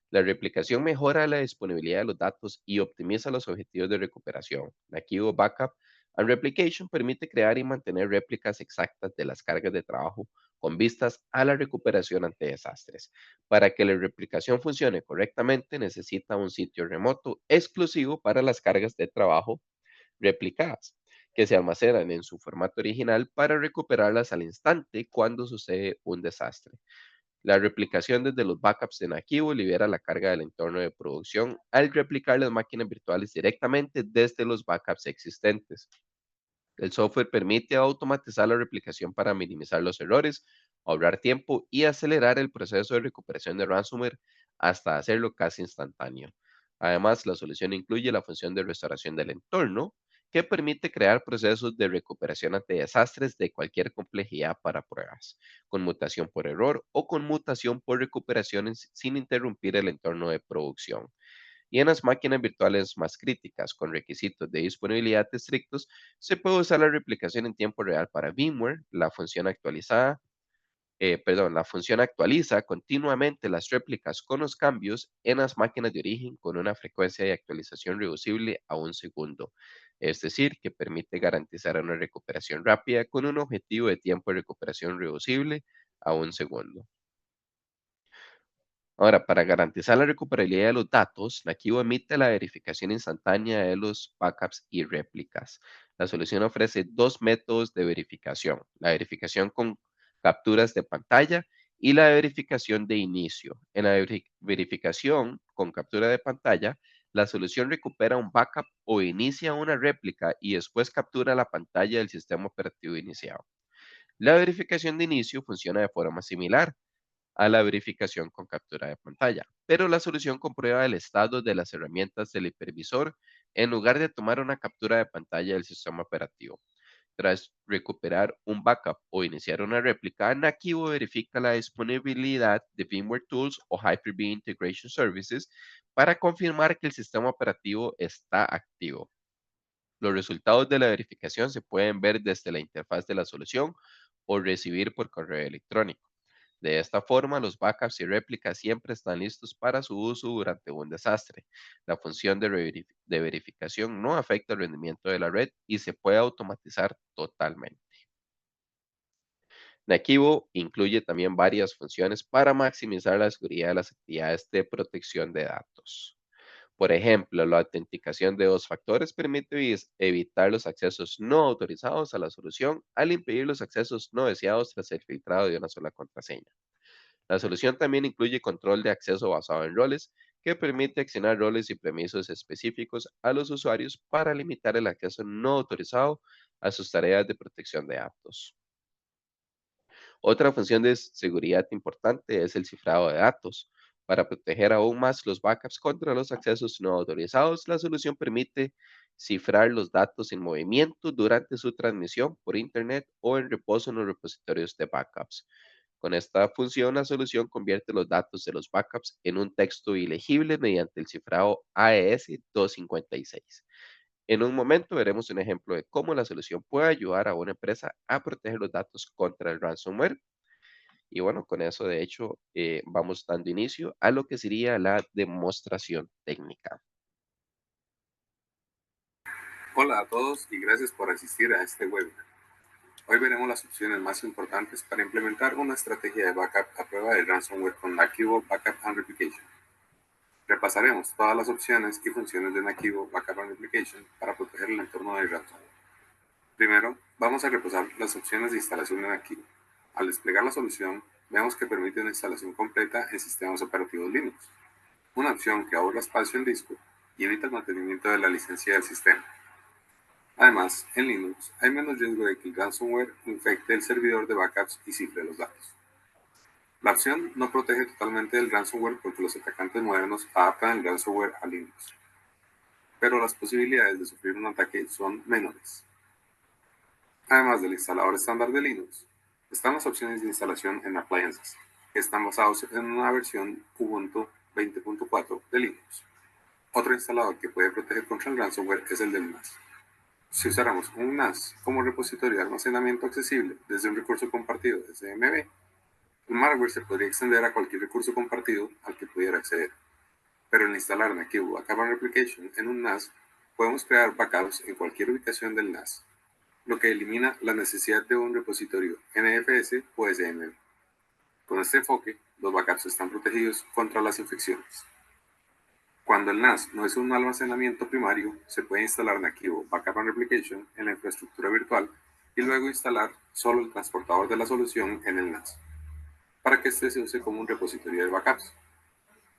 La replicación mejora la disponibilidad de los datos y optimiza los objetivos de recuperación. Nakivo Backup and Replication permite crear y mantener réplicas exactas de las cargas de trabajo con vistas a la recuperación ante desastres. Para que la replicación funcione correctamente, necesita un sitio remoto exclusivo para las cargas de trabajo replicadas, que se almacenan en su formato original para recuperarlas al instante cuando sucede un desastre. La replicación desde los backups en archivo libera la carga del entorno de producción al replicar las máquinas virtuales directamente desde los backups existentes. El software permite automatizar la replicación para minimizar los errores, ahorrar tiempo y acelerar el proceso de recuperación de ransomware hasta hacerlo casi instantáneo. Además, la solución incluye la función de restauración del entorno, que permite crear procesos de recuperación ante desastres de cualquier complejidad para pruebas, con mutación por error o con mutación por recuperaciones sin interrumpir el entorno de producción. Y en las máquinas virtuales más críticas, con requisitos de disponibilidad estrictos, se puede usar la replicación en tiempo real para VMware, la función actualiza continuamente las réplicas con los cambios en las máquinas de origen con una frecuencia de actualización reducible a un segundo. Es decir, que permite garantizar una recuperación rápida con un objetivo de tiempo de recuperación reducible a un segundo. Ahora, para garantizar la recuperabilidad de los datos, Nakivo emite la verificación instantánea de los backups y réplicas. La solución ofrece dos métodos de verificación: la verificación con capturas de pantalla y la verificación de inicio. En la verificación con captura de pantalla, la solución recupera un backup o inicia una réplica y después captura la pantalla del sistema operativo iniciado. La verificación de inicio funciona de forma similar a la verificación con captura de pantalla, pero la solución comprueba el estado de las herramientas del hipervisor en lugar de tomar una captura de pantalla del sistema operativo. Tras recuperar un backup o iniciar una réplica, Nakivo verifica la disponibilidad de VMware Tools o Hyper-V Integration Services para confirmar que el sistema operativo está activo. Los resultados de la verificación se pueden ver desde la interfaz de la solución o recibir por correo electrónico. De esta forma, los backups y réplicas siempre están listos para su uso durante un desastre. La función de verificación no afecta el rendimiento de la red y se puede automatizar totalmente. Nakivo incluye también varias funciones para maximizar la seguridad de las actividades de protección de datos. Por ejemplo, la autenticación de dos factores permite evitar los accesos no autorizados a la solución al impedir los accesos no deseados tras el filtrado de una sola contraseña. La solución también incluye control de acceso basado en roles, que permite accionar roles y permisos específicos a los usuarios para limitar el acceso no autorizado a sus tareas de protección de datos. Otra función de seguridad importante es el cifrado de datos. Para proteger aún más los backups contra los accesos no autorizados, la solución permite cifrar los datos en movimiento durante su transmisión por Internet o en reposo en los repositorios de backups. Con esta función, la solución convierte los datos de los backups en un texto ilegible mediante el cifrado AES 256. En un momento veremos un ejemplo de cómo la solución puede ayudar a una empresa a proteger los datos contra el ransomware. Y bueno, con eso de hecho vamos dando inicio a lo que sería la demostración técnica. Hola a todos y gracias por asistir a este webinar. Hoy veremos las opciones más importantes para implementar una estrategia de backup a prueba de ransomware con Nakivo Backup and Replication. Repasaremos todas las opciones y funciones de Nakivo Backup and Replication para proteger el entorno de ransomware. Primero, vamos a repasar las opciones de instalación de Nakivo. Al desplegar la solución, vemos que permite una instalación completa en sistemas operativos Linux, una opción que ahorra espacio en disco y evita el mantenimiento de la licencia del sistema. Además, en Linux hay menos riesgo de que el ransomware infecte el servidor de backups y cifre los datos. La opción no protege totalmente del ransomware porque los atacantes modernos adaptan el ransomware a Linux, pero las posibilidades de sufrir un ataque son menores. Además del instalador estándar de Linux, están las opciones de instalación en appliances, que están basados en una versión Ubuntu 20.4 de Linux. Otro instalador que puede proteger contra el ransomware es el del NAS. Si usáramos un NAS como repositorio de almacenamiento accesible desde un recurso compartido SMB, el malware se podría extender a cualquier recurso compartido al que pudiera acceder. Pero al instalar Nakivo Backup and Replication en un NAS, podemos crear backups en cualquier ubicación del NAS, lo que elimina la necesidad de un repositorio NFS o SMB. Con este enfoque, los backups están protegidos contra las infecciones. Cuando el NAS no es un almacenamiento primario, se puede instalar Nakivo Backup and Replication en la infraestructura virtual y luego instalar solo el transportador de la solución en el NAS, para que éste se use como un repositorio de backups.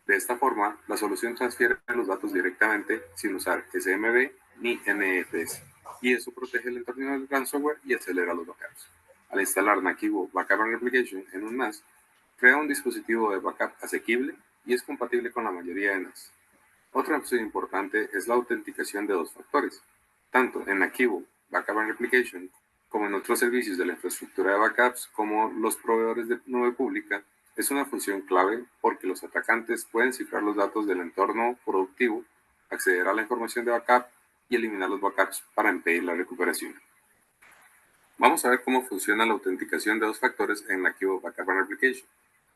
De esta forma, la solución transfiere los datos directamente sin usar SMB ni NFS. y eso protege el entorno del ransomware y acelera los backups. Al instalar Nakivo Backup and Replication en un NAS, crea un dispositivo de backup asequible y es compatible con la mayoría de NAS. Otra opción importante es la autenticación de 2 factores. Tanto en Nakivo Backup and Replication como en otros servicios de la infraestructura de backups como los proveedores de nube pública, es una función clave porque los atacantes pueden cifrar los datos del entorno productivo, acceder a la información de backup y eliminar los backups para impedir la recuperación. Vamos a ver cómo funciona la autenticación de 2 factores en Nakivo Backup and Replication.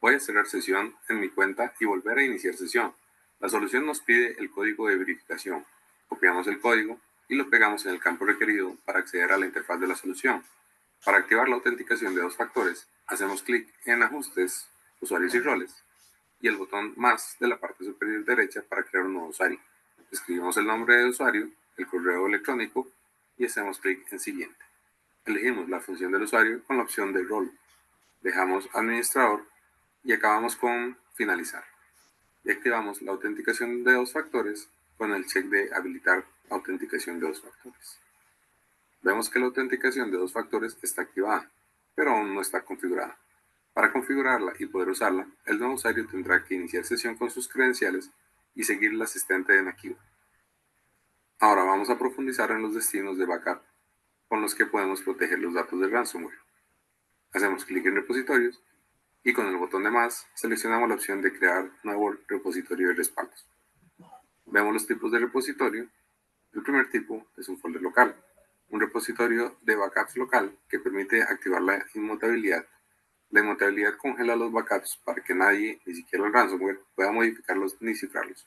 Voy a cerrar sesión en mi cuenta y volver a iniciar sesión. La solución nos pide el código de verificación. Copiamos el código y lo pegamos en el campo requerido para acceder a la interfaz de la solución. Para activar la autenticación de 2 factores, hacemos clic en Ajustes, Usuarios y Roles, y el botón más de la parte superior derecha para crear un nuevo usuario. Escribimos el nombre de usuario, el correo electrónico y hacemos clic en Siguiente. Elegimos la función del usuario con la opción de rol. Dejamos Administrador y acabamos con Finalizar. Y activamos la autenticación de 2 factores con el check de habilitar autenticación de 2 factores. Vemos que la autenticación de 2 factores está activada, pero aún no está configurada. Para configurarla y poder usarla, el nuevo usuario tendrá que iniciar sesión con sus credenciales y seguir el asistente de Nakivo. Ahora vamos a profundizar en los destinos de backup con los que podemos proteger los datos del ransomware. Hacemos clic en repositorios y con el botón de más seleccionamos la opción de crear nuevo repositorio de respaldos. Vemos los tipos de repositorio. El primer tipo es un folder local, un repositorio de backups local que permite activar la inmutabilidad. La inmutabilidad congela los backups para que nadie, ni siquiera el ransomware, pueda modificarlos ni cifrarlos.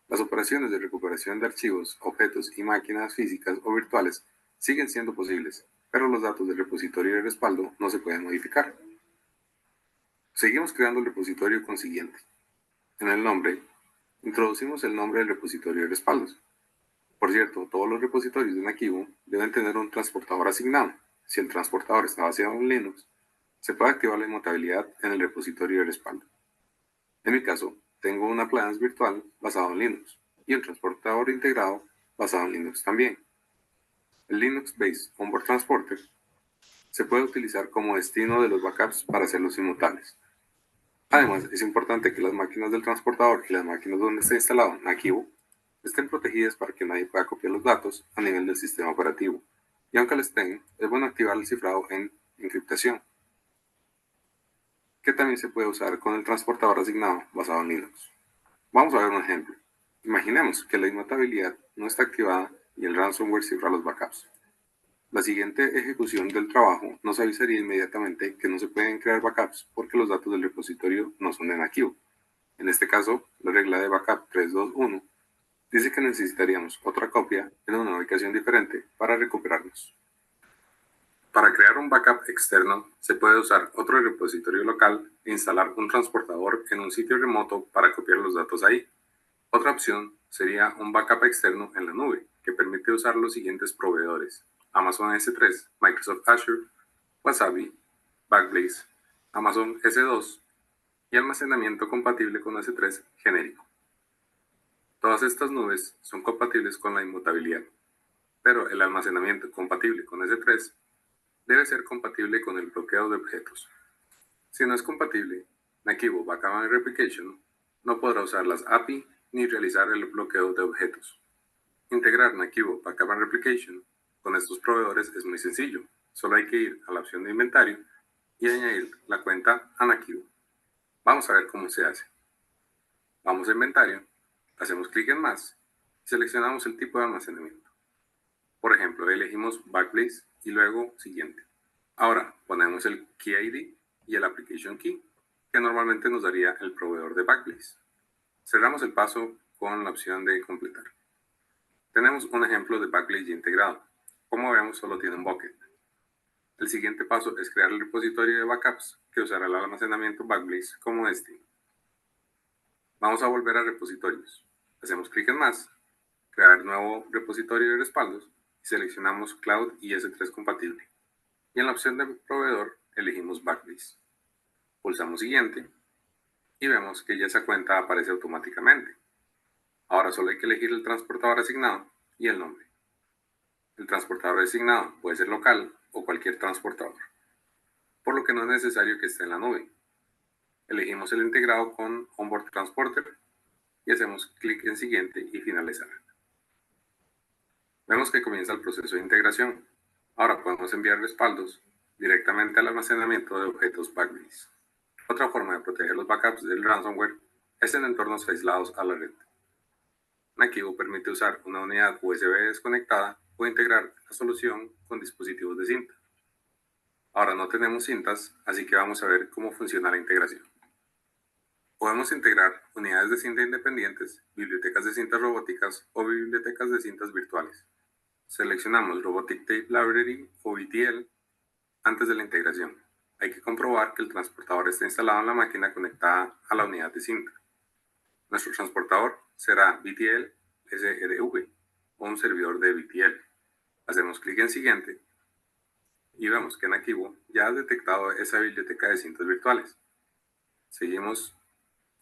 Las operaciones de recuperación de archivos, objetos y máquinas físicas o virtuales siguen siendo posibles, pero los datos del repositorio de respaldo no se pueden modificar. Seguimos creando el repositorio con Siguiente. En el nombre, introducimos el nombre del repositorio de respaldos. Por cierto, todos los repositorios de Nakivo deben tener un transportador asignado. Si el transportador está basado en Linux, se puede activar la inmutabilidad en el repositorio de respaldo. En mi caso, tengo una appliance virtual basado en Linux y un transportador integrado basado en Linux también. El Linux Based Onboard Transporter se puede utilizar como destino de los backups para hacerlos inmutables. Además, es importante que las máquinas del transportador y las máquinas donde esté instalado Nakivo estén protegidas para que nadie pueda copiar los datos a nivel del sistema operativo. Y aunque lo estén, es bueno activar el cifrado en encriptación, que también se puede usar con el transportador asignado basado en Linux. Vamos a ver un ejemplo. Imaginemos que la inmutabilidad no está activada y el ransomware cifra los backups. La siguiente ejecución del trabajo nos avisaría inmediatamente que no se pueden crear backups porque los datos del repositorio no son de Nakivo. En este caso, la regla de backup 321 dice que necesitaríamos otra copia en una ubicación diferente para recuperarnos. Para crear un backup externo, se puede usar otro repositorio local e instalar un transportador en un sitio remoto para copiar los datos ahí. Otra opción sería un backup externo en la nube, que permite usar los siguientes proveedores: Amazon S3, Microsoft Azure, Wasabi, Backblaze, Amazon S2 y almacenamiento compatible con S3 genérico. Todas estas nubes son compatibles con la inmutabilidad, pero el almacenamiento compatible con S3 debe ser compatible con el bloqueo de objetos. Si no es compatible, Nakivo Backup and Replication no podrá usar las API ni realizar el bloqueo de objetos. Integrar Nakivo Backup and Replication con estos proveedores es muy sencillo. Solo hay que ir a la opción de inventario y añadir la cuenta a Nakivo. Vamos a ver cómo se hace. Vamos a inventario, hacemos clic en más y seleccionamos el tipo de almacenamiento. Por ejemplo, elegimos Backblaze y luego Siguiente. Ahora ponemos el Key ID y el Application Key, que normalmente nos daría el proveedor de Backblaze. Cerramos el paso con la opción de completar. Tenemos un ejemplo de Backblaze ya integrado. Como vemos, solo tiene un bucket. El siguiente paso es crear el repositorio de backups que usará el almacenamiento Backblaze como destino. Vamos a volver a repositorios. Hacemos clic en más, crear nuevo repositorio de respaldos y seleccionamos Cloud y S3 compatible. Y en la opción de proveedor elegimos Backblaze. Pulsamos Siguiente y vemos que ya esa cuenta aparece automáticamente. Ahora solo hay que elegir el transportador asignado y el nombre. El transportador designado puede ser local o cualquier transportador, por lo que no es necesario que esté en la nube. Elegimos el integrado con Onboard Transporter y hacemos clic en Siguiente y Finalizar. Vemos que comienza el proceso de integración. Ahora podemos enviar respaldos directamente al almacenamiento de objetos Backbase. Otra forma de proteger los backups del ransomware es en entornos aislados a la red. Nakivo permite usar una unidad USB desconectada o integrar la solución con dispositivos de cinta. Ahora no tenemos cintas, así que vamos a ver cómo funciona la integración. Podemos integrar unidades de cinta independientes, bibliotecas de cintas robóticas o bibliotecas de cintas virtuales. Seleccionamos Robotic Tape Library o BTL antes de la integración. Hay que comprobar que el transportador esté instalado en la máquina conectada a la unidad de cinta. Nuestro transportador será BTL SRV o un servidor de BTL. Hacemos clic en Siguiente y vemos que Nakivo ya ha detectado esa biblioteca de cintas virtuales. Seguimos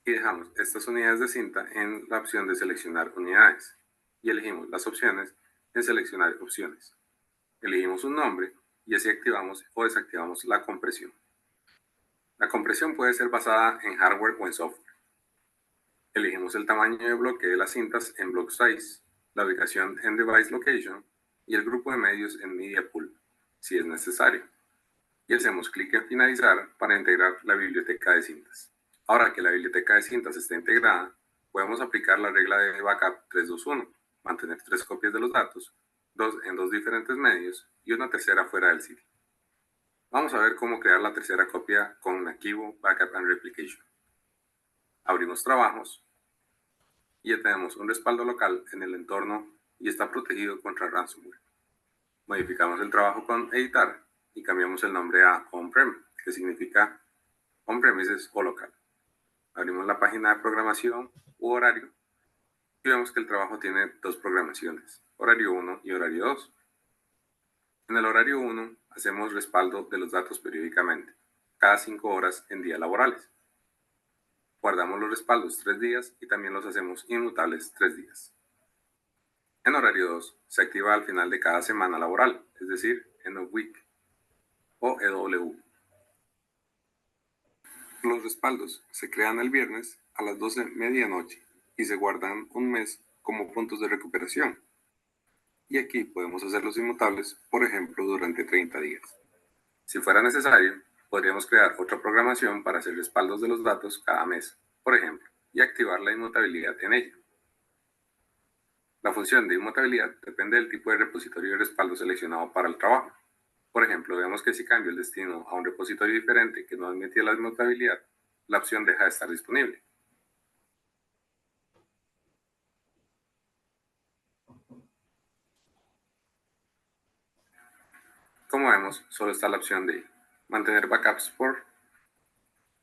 y dejamos estas unidades de cinta en la opción de seleccionar unidades y elegimos las opciones en seleccionar opciones. Elegimos un nombre y así activamos o desactivamos la compresión. La compresión puede ser basada en hardware o en software. Elegimos el tamaño de bloque de las cintas en block size, la ubicación en device location y el grupo de medios en media pool, si es necesario. Y hacemos clic en finalizar para integrar la biblioteca de cintas. Ahora que la biblioteca de cintas está integrada, podemos aplicar la regla de backup 3-2-1, mantener 3 copias de los datos, 2 en 2 diferentes medios y una tercera fuera del sitio. Vamos a ver cómo crear la tercera copia con Nakivo Backup and Replication. Abrimos trabajos y ya tenemos un respaldo local en el entorno y está protegido contra ransomware. Modificamos el trabajo con editar y cambiamos el nombre a on-prem, que significa on-premises o local. Abrimos la página de programación u horario y vemos que el trabajo tiene 2 programaciones, horario 1 y horario 2. En el horario 1 hacemos respaldo de los datos periódicamente, cada 5 horas en días laborales. Guardamos los respaldos 3 días y también los hacemos inmutables 3 días. En horario 2 se activa al final de cada semana laboral, es decir, end of week o EW. Los respaldos se crean el viernes a las 12 medianoche y se guardan un mes como puntos de recuperación. Y aquí podemos hacerlos inmutables, por ejemplo, durante 30 días. Si fuera necesario, podríamos crear otra programación para hacer respaldos de los datos cada mes, por ejemplo, y activar la inmutabilidad en ella. La función de inmutabilidad depende del tipo de repositorio de respaldo seleccionado para el trabajo. Por ejemplo, vemos que si cambio el destino a un repositorio diferente que no admitía la inmutabilidad, la opción deja de estar disponible. Como vemos, solo está la opción de mantener backups por,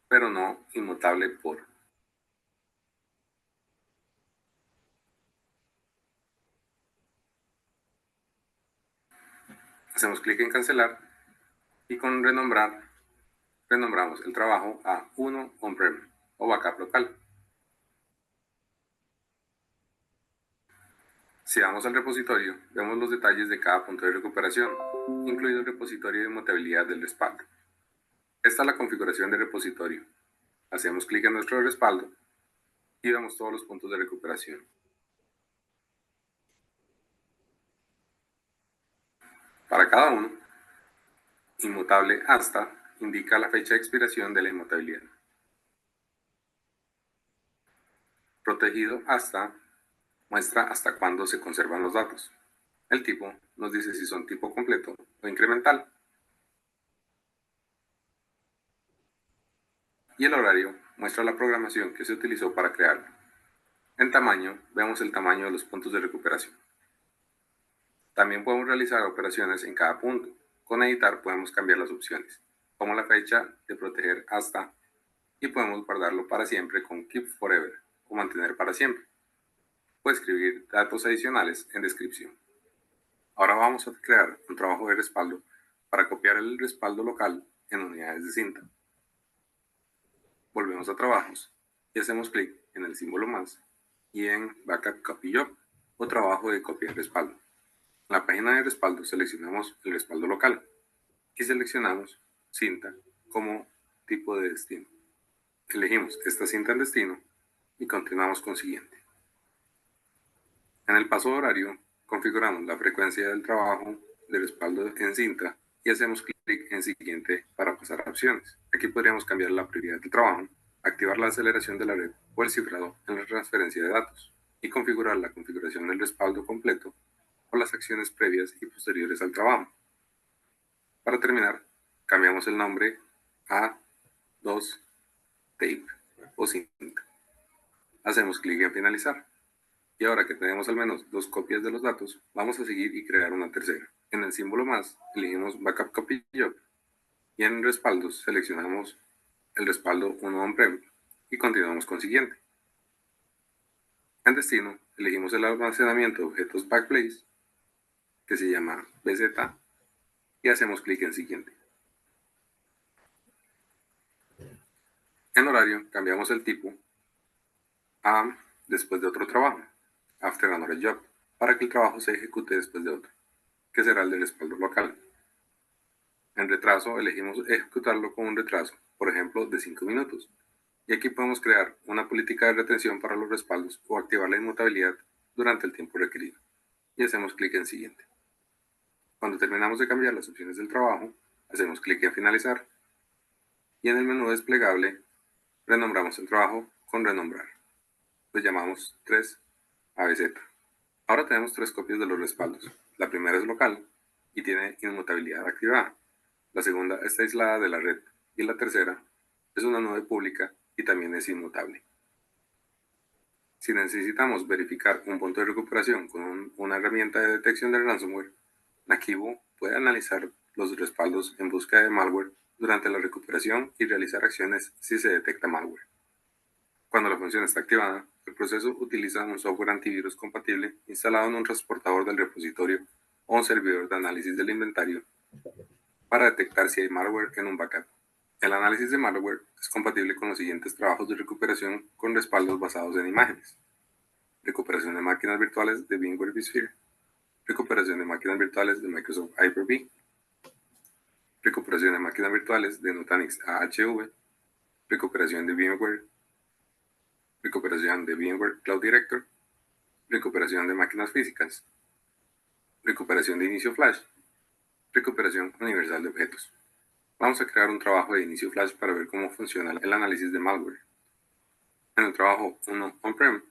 pero no inmutable por. Hacemos clic en cancelar y con renombrar, renombramos el trabajo a 1 on-prem o backup local. Si vamos al repositorio, vemos los detalles de cada punto de recuperación, incluido el repositorio de inmutabilidad del respaldo. Esta es la configuración del repositorio. Hacemos clic en nuestro respaldo y vemos todos los puntos de recuperación. Para cada uno, inmutable hasta indica la fecha de expiración de la inmutabilidad. Protegido hasta muestra hasta cuándo se conservan los datos. El tipo nos dice si son tipo completo o incremental. Y el horario muestra la programación que se utilizó para crearlo. En tamaño, vemos el tamaño de los puntos de recuperación. También podemos realizar operaciones en cada punto. Con editar podemos cambiar las opciones, como la fecha de proteger hasta, y podemos guardarlo para siempre con Keep Forever o mantener para siempre. O escribir datos adicionales en descripción. Ahora vamos a crear un trabajo de respaldo para copiar el respaldo local en unidades de cinta. Volvemos a trabajos y hacemos clic en el símbolo más y en Backup Copy Job o trabajo de copia de respaldo. En la página de respaldo seleccionamos el respaldo local y seleccionamos cinta como tipo de destino. Elegimos esta cinta en destino y continuamos con siguiente. En el paso horario configuramos la frecuencia del trabajo de respaldo en cinta y hacemos clic en siguiente para pasar a opciones. Aquí podríamos cambiar la prioridad del trabajo, activar la aceleración de la red o el cifrado en la transferencia de datos y configurar la configuración del respaldo completo o las acciones previas y posteriores al trabajo. Para terminar, cambiamos el nombre a 2 tape o cinta. Hacemos clic en finalizar. Y ahora que tenemos al menos 2 copias de los datos, vamos a seguir y crear una tercera. En el símbolo más, elegimos Backup Copy Job y en respaldos seleccionamos el respaldo 1 on-prem y continuamos con siguiente. En destino, elegimos el almacenamiento de objetos Backblaze, que se llama BZ, y hacemos clic en siguiente. En horario, cambiamos el tipo a después de otro trabajo, After Another Job, para que el trabajo se ejecute después de otro, que será el de respaldo local. En retraso, elegimos ejecutarlo con un retraso, por ejemplo, de 5 minutos. Y aquí podemos crear una política de retención para los respaldos o activar la inmutabilidad durante el tiempo requerido. Y hacemos clic en siguiente. Cuando terminamos de cambiar las opciones del trabajo, hacemos clic en finalizar. Y en el menú desplegable, renombramos el trabajo con renombrar. Lo llamamos 3 ABZ. Ahora tenemos 3 copias de los respaldos. La primera es local y tiene inmutabilidad activada. La segunda está aislada de la red y la tercera es una nube pública y también es inmutable. Si necesitamos verificar un punto de recuperación con una herramienta de detección de ransomware, Nakivo puede analizar los respaldos en busca de malware durante la recuperación y realizar acciones si se detecta malware. Cuando la función está activada, el proceso utiliza un software antivirus compatible instalado en un transportador del repositorio o un servidor de análisis del inventario para detectar si hay malware en un backup. El análisis de malware es compatible con los siguientes trabajos de recuperación con respaldos basados en imágenes: recuperación de máquinas virtuales de VMware vSphere, recuperación de máquinas virtuales de Microsoft Hyper-V, recuperación de máquinas virtuales de Nutanix AHV, recuperación de VMware, recuperación de VMware Cloud Director, recuperación de máquinas físicas, recuperación de inicio flash, recuperación universal de objetos. Vamos a crear un trabajo de inicio flash para ver cómo funciona el análisis de malware. En el trabajo 1 on-prem,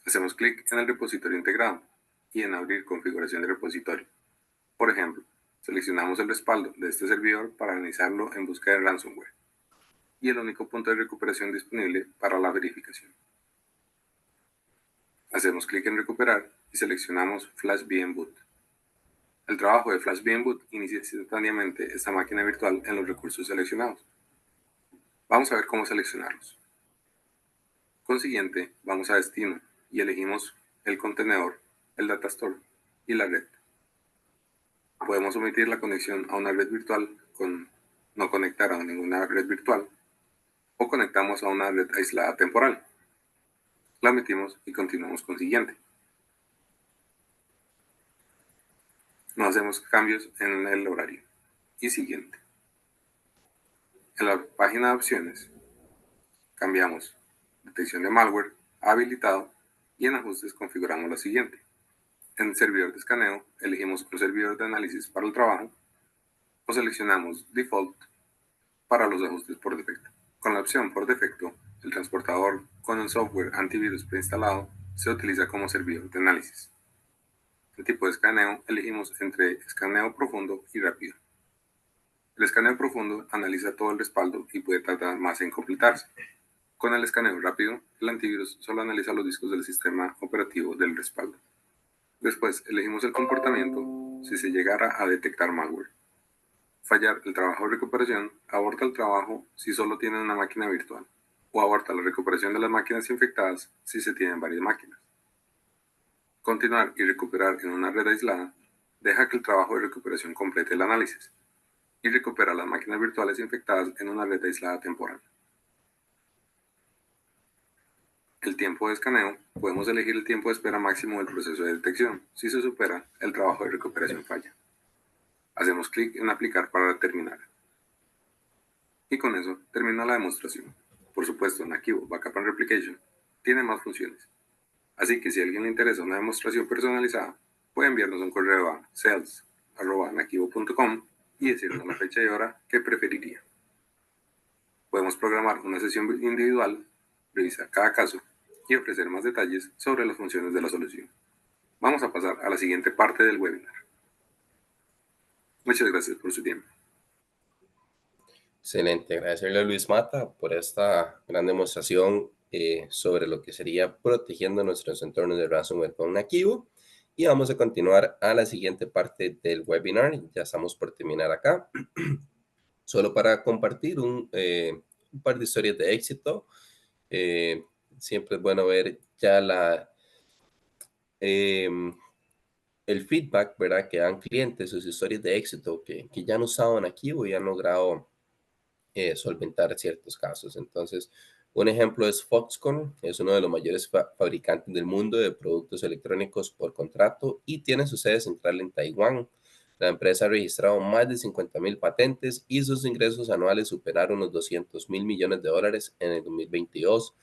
hacemos clic en el repositorio integrado y en abrir configuración de repositorio. Por ejemplo, seleccionamos el respaldo de este servidor para analizarlo en busca de ransomware y el único punto de recuperación disponible para la verificación. Hacemos clic en recuperar y seleccionamos Flash VM Boot. El trabajo de Flash VM Boot inicia instantáneamente esta máquina virtual en los recursos seleccionados. Vamos a ver cómo seleccionarlos. Consiguiente, vamos a destino y elegimos el contenedor, el data store y la red. Podemos omitir la conexión a una red virtual con no conectar a ninguna red virtual o conectamos a una red aislada temporal. La omitimos y continuamos con siguiente. No hacemos cambios en el horario y siguiente. En la página de opciones cambiamos detección de malware a habilitado y en ajustes configuramos lo siguiente. En el servidor de escaneo elegimos un servidor de análisis para el trabajo o seleccionamos default para los ajustes por defecto. Con la opción por defecto, el transportador con el software antivirus preinstalado se utiliza como servidor de análisis. El tipo de escaneo elegimos entre escaneo profundo y rápido. El escaneo profundo analiza todo el respaldo y puede tardar más en completarse. Con el escaneo rápido, el antivirus solo analiza los discos del sistema operativo del respaldo. Después elegimos el comportamiento si se llegara a detectar malware. Fallar el trabajo de recuperación, aborta el trabajo si solo tienen una máquina virtual, o aborta la recuperación de las máquinas infectadas si se tienen varias máquinas. Continuar y recuperar en una red aislada deja que el trabajo de recuperación complete el análisis y recupera las máquinas virtuales infectadas en una red aislada temporal. el tiempo de escaneo, podemos elegir el tiempo de espera máximo del proceso de detección. Si se supera, el trabajo de recuperación falla. Hacemos clic en aplicar para terminar. Y con eso termina la demostración. Por supuesto, Nakivo Backup and Replication tiene más funciones. Así que si a alguien le interesa una demostración personalizada, puede enviarnos un correo a sales@nakivo.com y decirnos la fecha y hora que preferiría. Podemos programar una sesión individual, revisar cada caso y ofrecer más detalles sobre las funciones de la solución. Vamos a pasar a la siguiente parte del webinar. Muchas gracias por su tiempo. Excelente, agradecerle a Luis Mata por esta gran demostración sobre lo que sería protegiendo nuestros entornos de ransomware con Nakivo. Y vamos a continuar a la siguiente parte del webinar. Ya estamos por terminar acá. Solo para compartir un par de historias de éxito. Siempre es bueno ver ya el feedback, ¿verdad? Que dan clientes, sus historias de éxito que ya han usado Nakivo y han logrado solventar ciertos casos. Entonces, un ejemplo es Foxconn, es uno de los mayores fabricantes del mundo de productos electrónicos por contrato y tiene su sede central en Taiwán. La empresa ha registrado más de 50,000 patentes y sus ingresos anuales superaron los 200,000 millones de dólares en el 2022.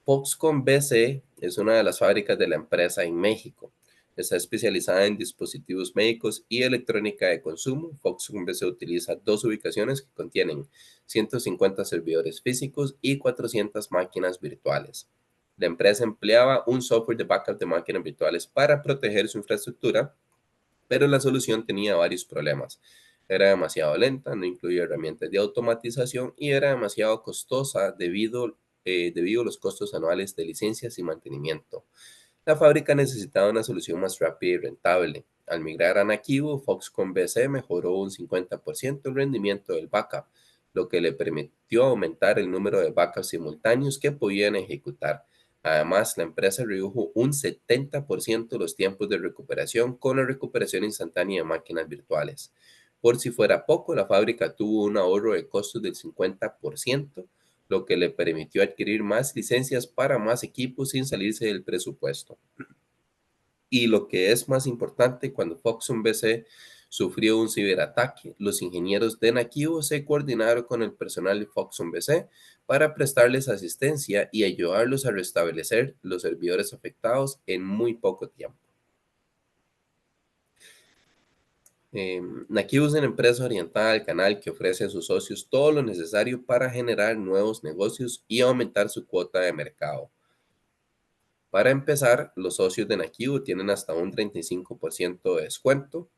Foxconn BC es una de las fábricas de la empresa en México. Está especializada en dispositivos médicos y electrónica de consumo. Foxconn BC utiliza dos ubicaciones que contienen 150 servidores físicos y 400 máquinas virtuales. La empresa empleaba un software de backup de máquinas virtuales para proteger su infraestructura, pero la solución tenía varios problemas. Era demasiado lenta, no incluía herramientas de automatización y era demasiado costosa debido a los costos anuales de licencias y mantenimiento. La fábrica necesitaba una solución más rápida y rentable. Al migrar a Nakivo, Foxconn BC mejoró un 50% el rendimiento del backup, lo que le permitió aumentar el número de backups simultáneos que podían ejecutar. Además, la empresa redujo un 70% los tiempos de recuperación con la recuperación instantánea de máquinas virtuales. Por si fuera poco, la fábrica tuvo un ahorro de costos del 50%, lo que le permitió adquirir más licencias para más equipos sin salirse del presupuesto. Y lo que es más importante, cuando Foxconn BC sufrió un ciberataque, los ingenieros de Nakivo se coordinaron con el personal de Foxconn BC para prestarles asistencia y ayudarlos a restablecer los servidores afectados en muy poco tiempo. Nakivo es una empresa orientada al canal que ofrece a sus socios todo lo necesario para generar nuevos negocios y aumentar su cuota de mercado. Para empezar, los socios de Nakivo tienen hasta un 35% de descuento,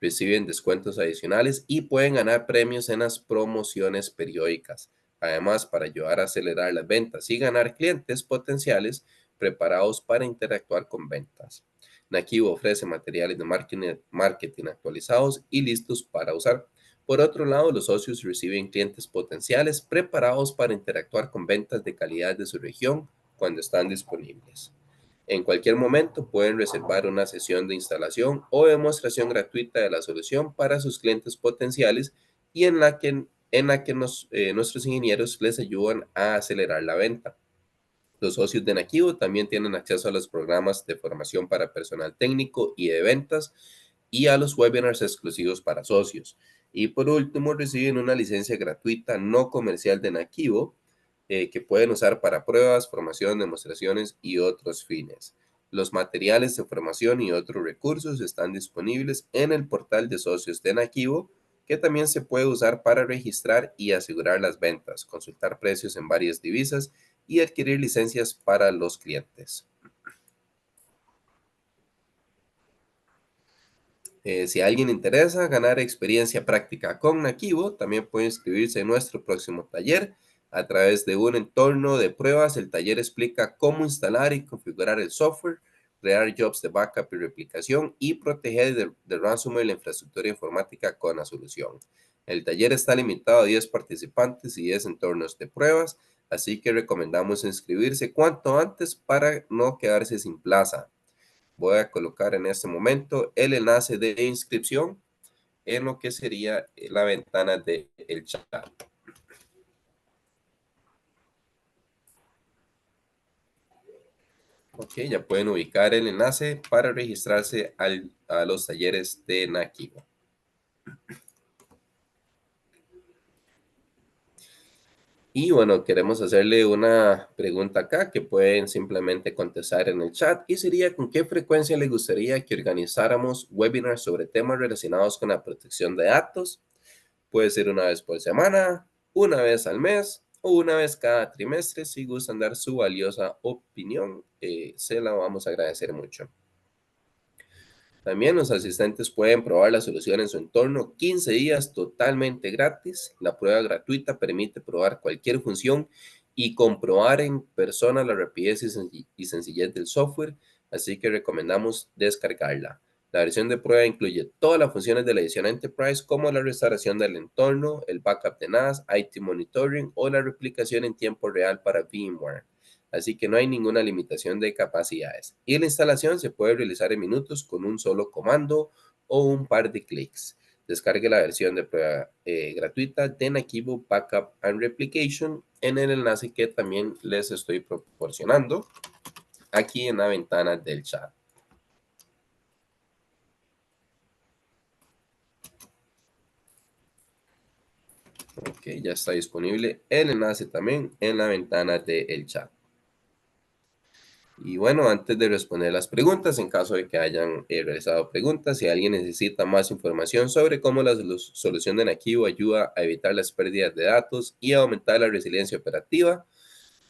reciben descuentos adicionales y pueden ganar premios en las promociones periódicas. Además, para ayudar a acelerar las ventas y ganar clientes potenciales preparados para interactuar con ventas. Nakivo ofrece materiales de marketing actualizados y listos para usar. Por otro lado, los socios reciben clientes potenciales preparados para interactuar con ventas de calidad de su región cuando están disponibles. En cualquier momento pueden reservar una sesión de instalación o demostración gratuita de la solución para sus clientes potenciales y en la que nuestros ingenieros les ayudan a acelerar la venta. Los socios de Nakivo también tienen acceso a los programas de formación para personal técnico y de ventas y a los webinars exclusivos para socios. Y por último, reciben una licencia gratuita no comercial de Nakivo que pueden usar para pruebas, formación, demostraciones y otros fines. Los materiales de formación y otros recursos están disponibles en el portal de socios de Nakivo, que también se puede usar para registrar y asegurar las ventas, consultar precios en varias divisas y adquirir licencias para los clientes. Si a alguien le interesa ganar experiencia práctica con Nakivo, también puede inscribirse en nuestro próximo taller. A través de un entorno de pruebas, el taller explica cómo instalar y configurar el software, crear jobs de backup y replicación y proteger de ransomware la infraestructura informática con la solución. El taller está limitado a 10 participantes y 10 entornos de pruebas, así que recomendamos inscribirse cuanto antes para no quedarse sin plaza. Voy a colocar en este momento el enlace de inscripción en lo que sería la ventana del chat. Ok, ya pueden ubicar el enlace para registrarse a los talleres de Nakivo. Y bueno, queremos hacerle una pregunta acá que pueden simplemente contestar en el chat y sería: ¿con qué frecuencia le gustaría que organizáramos webinars sobre temas relacionados con la protección de datos? Puede ser una vez por semana, una vez al mes o una vez cada trimestre. Si gustan dar su valiosa opinión, se la vamos a agradecer mucho. También los asistentes pueden probar la solución en su entorno 15 días totalmente gratis. La prueba gratuita permite probar cualquier función y comprobar en persona la rapidez y sencillez del software, así que recomendamos descargarla. La versión de prueba incluye todas las funciones de la edición Enterprise, como la restauración del entorno, el backup de NAS, IT monitoring o la replicación en tiempo real para VMware. Así que no hay ninguna limitación de capacidades. Y la instalación se puede realizar en minutos con un solo comando o un par de clics. Descargue la versión de prueba gratuita de Nakivo Backup and Replication en el enlace que también les estoy proporcionando aquí en la ventana del chat. Ok, ya está disponible el enlace también en la ventana del chat. Y bueno, antes de responder las preguntas, en caso de que hayan realizado preguntas, si alguien necesita más información sobre cómo la solución de Nakivo ayuda a evitar las pérdidas de datos y a aumentar la resiliencia operativa,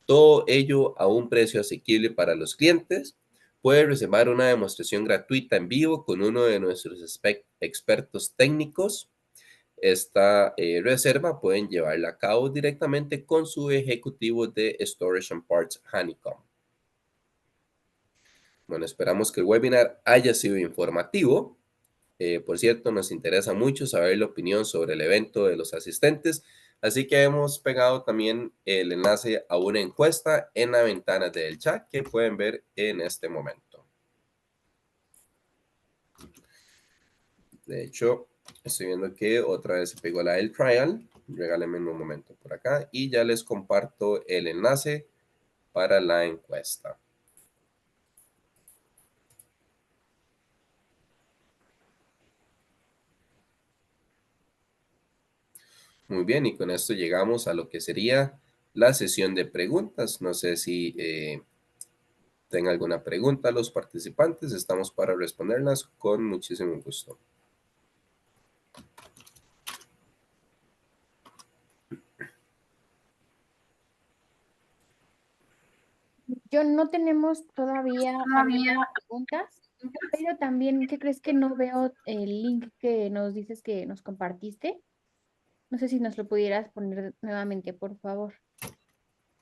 todo ello a un precio asequible para los clientes, puede reservar una demostración gratuita en vivo con uno de nuestros expertos técnicos. Esta reserva pueden llevarla a cabo directamente con su ejecutivo de Storage and Parts Honeycomb. Bueno, esperamos que el webinar haya sido informativo. Por cierto, nos interesa mucho saber la opinión sobre el evento de los asistentes, así que hemos pegado también el enlace a una encuesta en la ventana del chat que pueden ver en este momento. De hecho, estoy viendo que otra vez se pegó la del trial. Regálenme un momento por acá y ya les comparto el enlace para la encuesta. Muy bien, y con esto llegamos a lo que sería la sesión de preguntas. No sé si tengan alguna pregunta los participantes. Estamos para responderlas con muchísimo gusto. Yo no tenemos todavía algunas preguntas, pero también, ¿qué crees que no veo el link que nos dices que nos compartiste? No sé si nos lo pudieras poner nuevamente, por favor.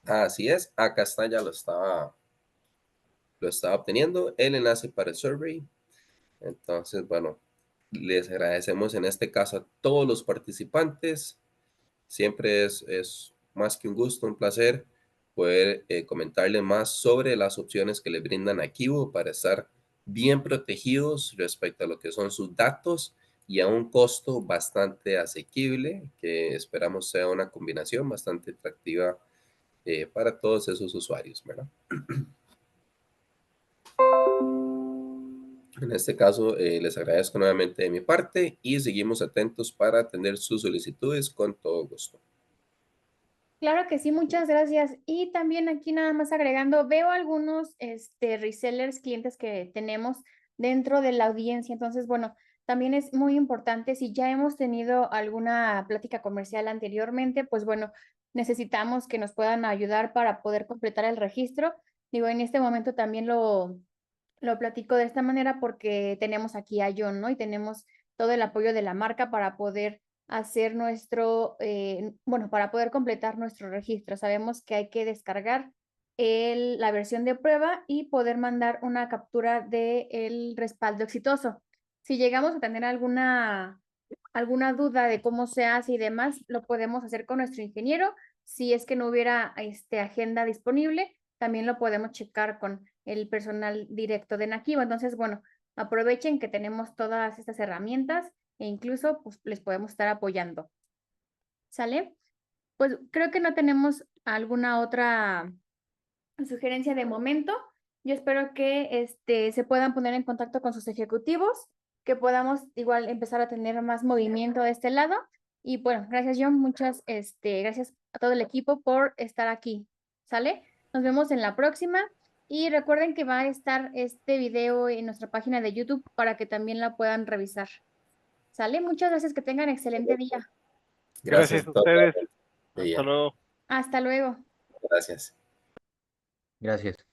Así es, acá está, ya lo estaba obteniendo, el enlace para el survey. Entonces, bueno, les agradecemos en este caso a todos los participantes. Siempre es más que un gusto, un placer poder comentarles más sobre las opciones que le brindan a Kivo para estar bien protegidos respecto a lo que son sus datos y a un costo bastante asequible, que esperamos sea una combinación bastante atractiva para todos esos usuarios, ¿verdad? En este caso, les agradezco nuevamente de mi parte y seguimos atentos para atender sus solicitudes con todo gusto. Claro que sí, muchas gracias. Y también aquí nada más agregando, veo algunos resellers, clientes que tenemos dentro de la audiencia. Entonces, bueno, también es muy importante, si ya hemos tenido alguna plática comercial anteriormente, pues bueno, necesitamos que nos puedan ayudar para poder completar el registro. Digo, en este momento también lo platico de esta manera porque tenemos aquí a John, ¿no? Y tenemos todo el apoyo de la marca para poder hacer bueno, para poder completar nuestro registro. Sabemos que hay que descargar la versión de prueba y poder mandar una captura del respaldo exitoso. Si llegamos a tener alguna duda de cómo se hace y demás, lo podemos hacer con nuestro ingeniero. Si es que no hubiera agenda disponible, también lo podemos checar con el personal directo de Nakivo. Entonces, bueno, aprovechen que tenemos todas estas herramientas e incluso pues, les podemos estar apoyando. ¿Sale? Pues creo que no tenemos alguna otra sugerencia de momento. Yo espero que se puedan poner en contacto con sus ejecutivos, que podamos igual empezar a tener más movimiento de este lado. Y bueno, gracias John, muchas, gracias a todo el equipo por estar aquí. ¿Sale? Nos vemos en la próxima. Y recuerden que va a estar este video en nuestra página de YouTube para que también la puedan revisar. ¿Sale? Muchas gracias, que tengan excelente día. Gracias a ustedes. Hasta luego. Hasta luego. Gracias. Gracias.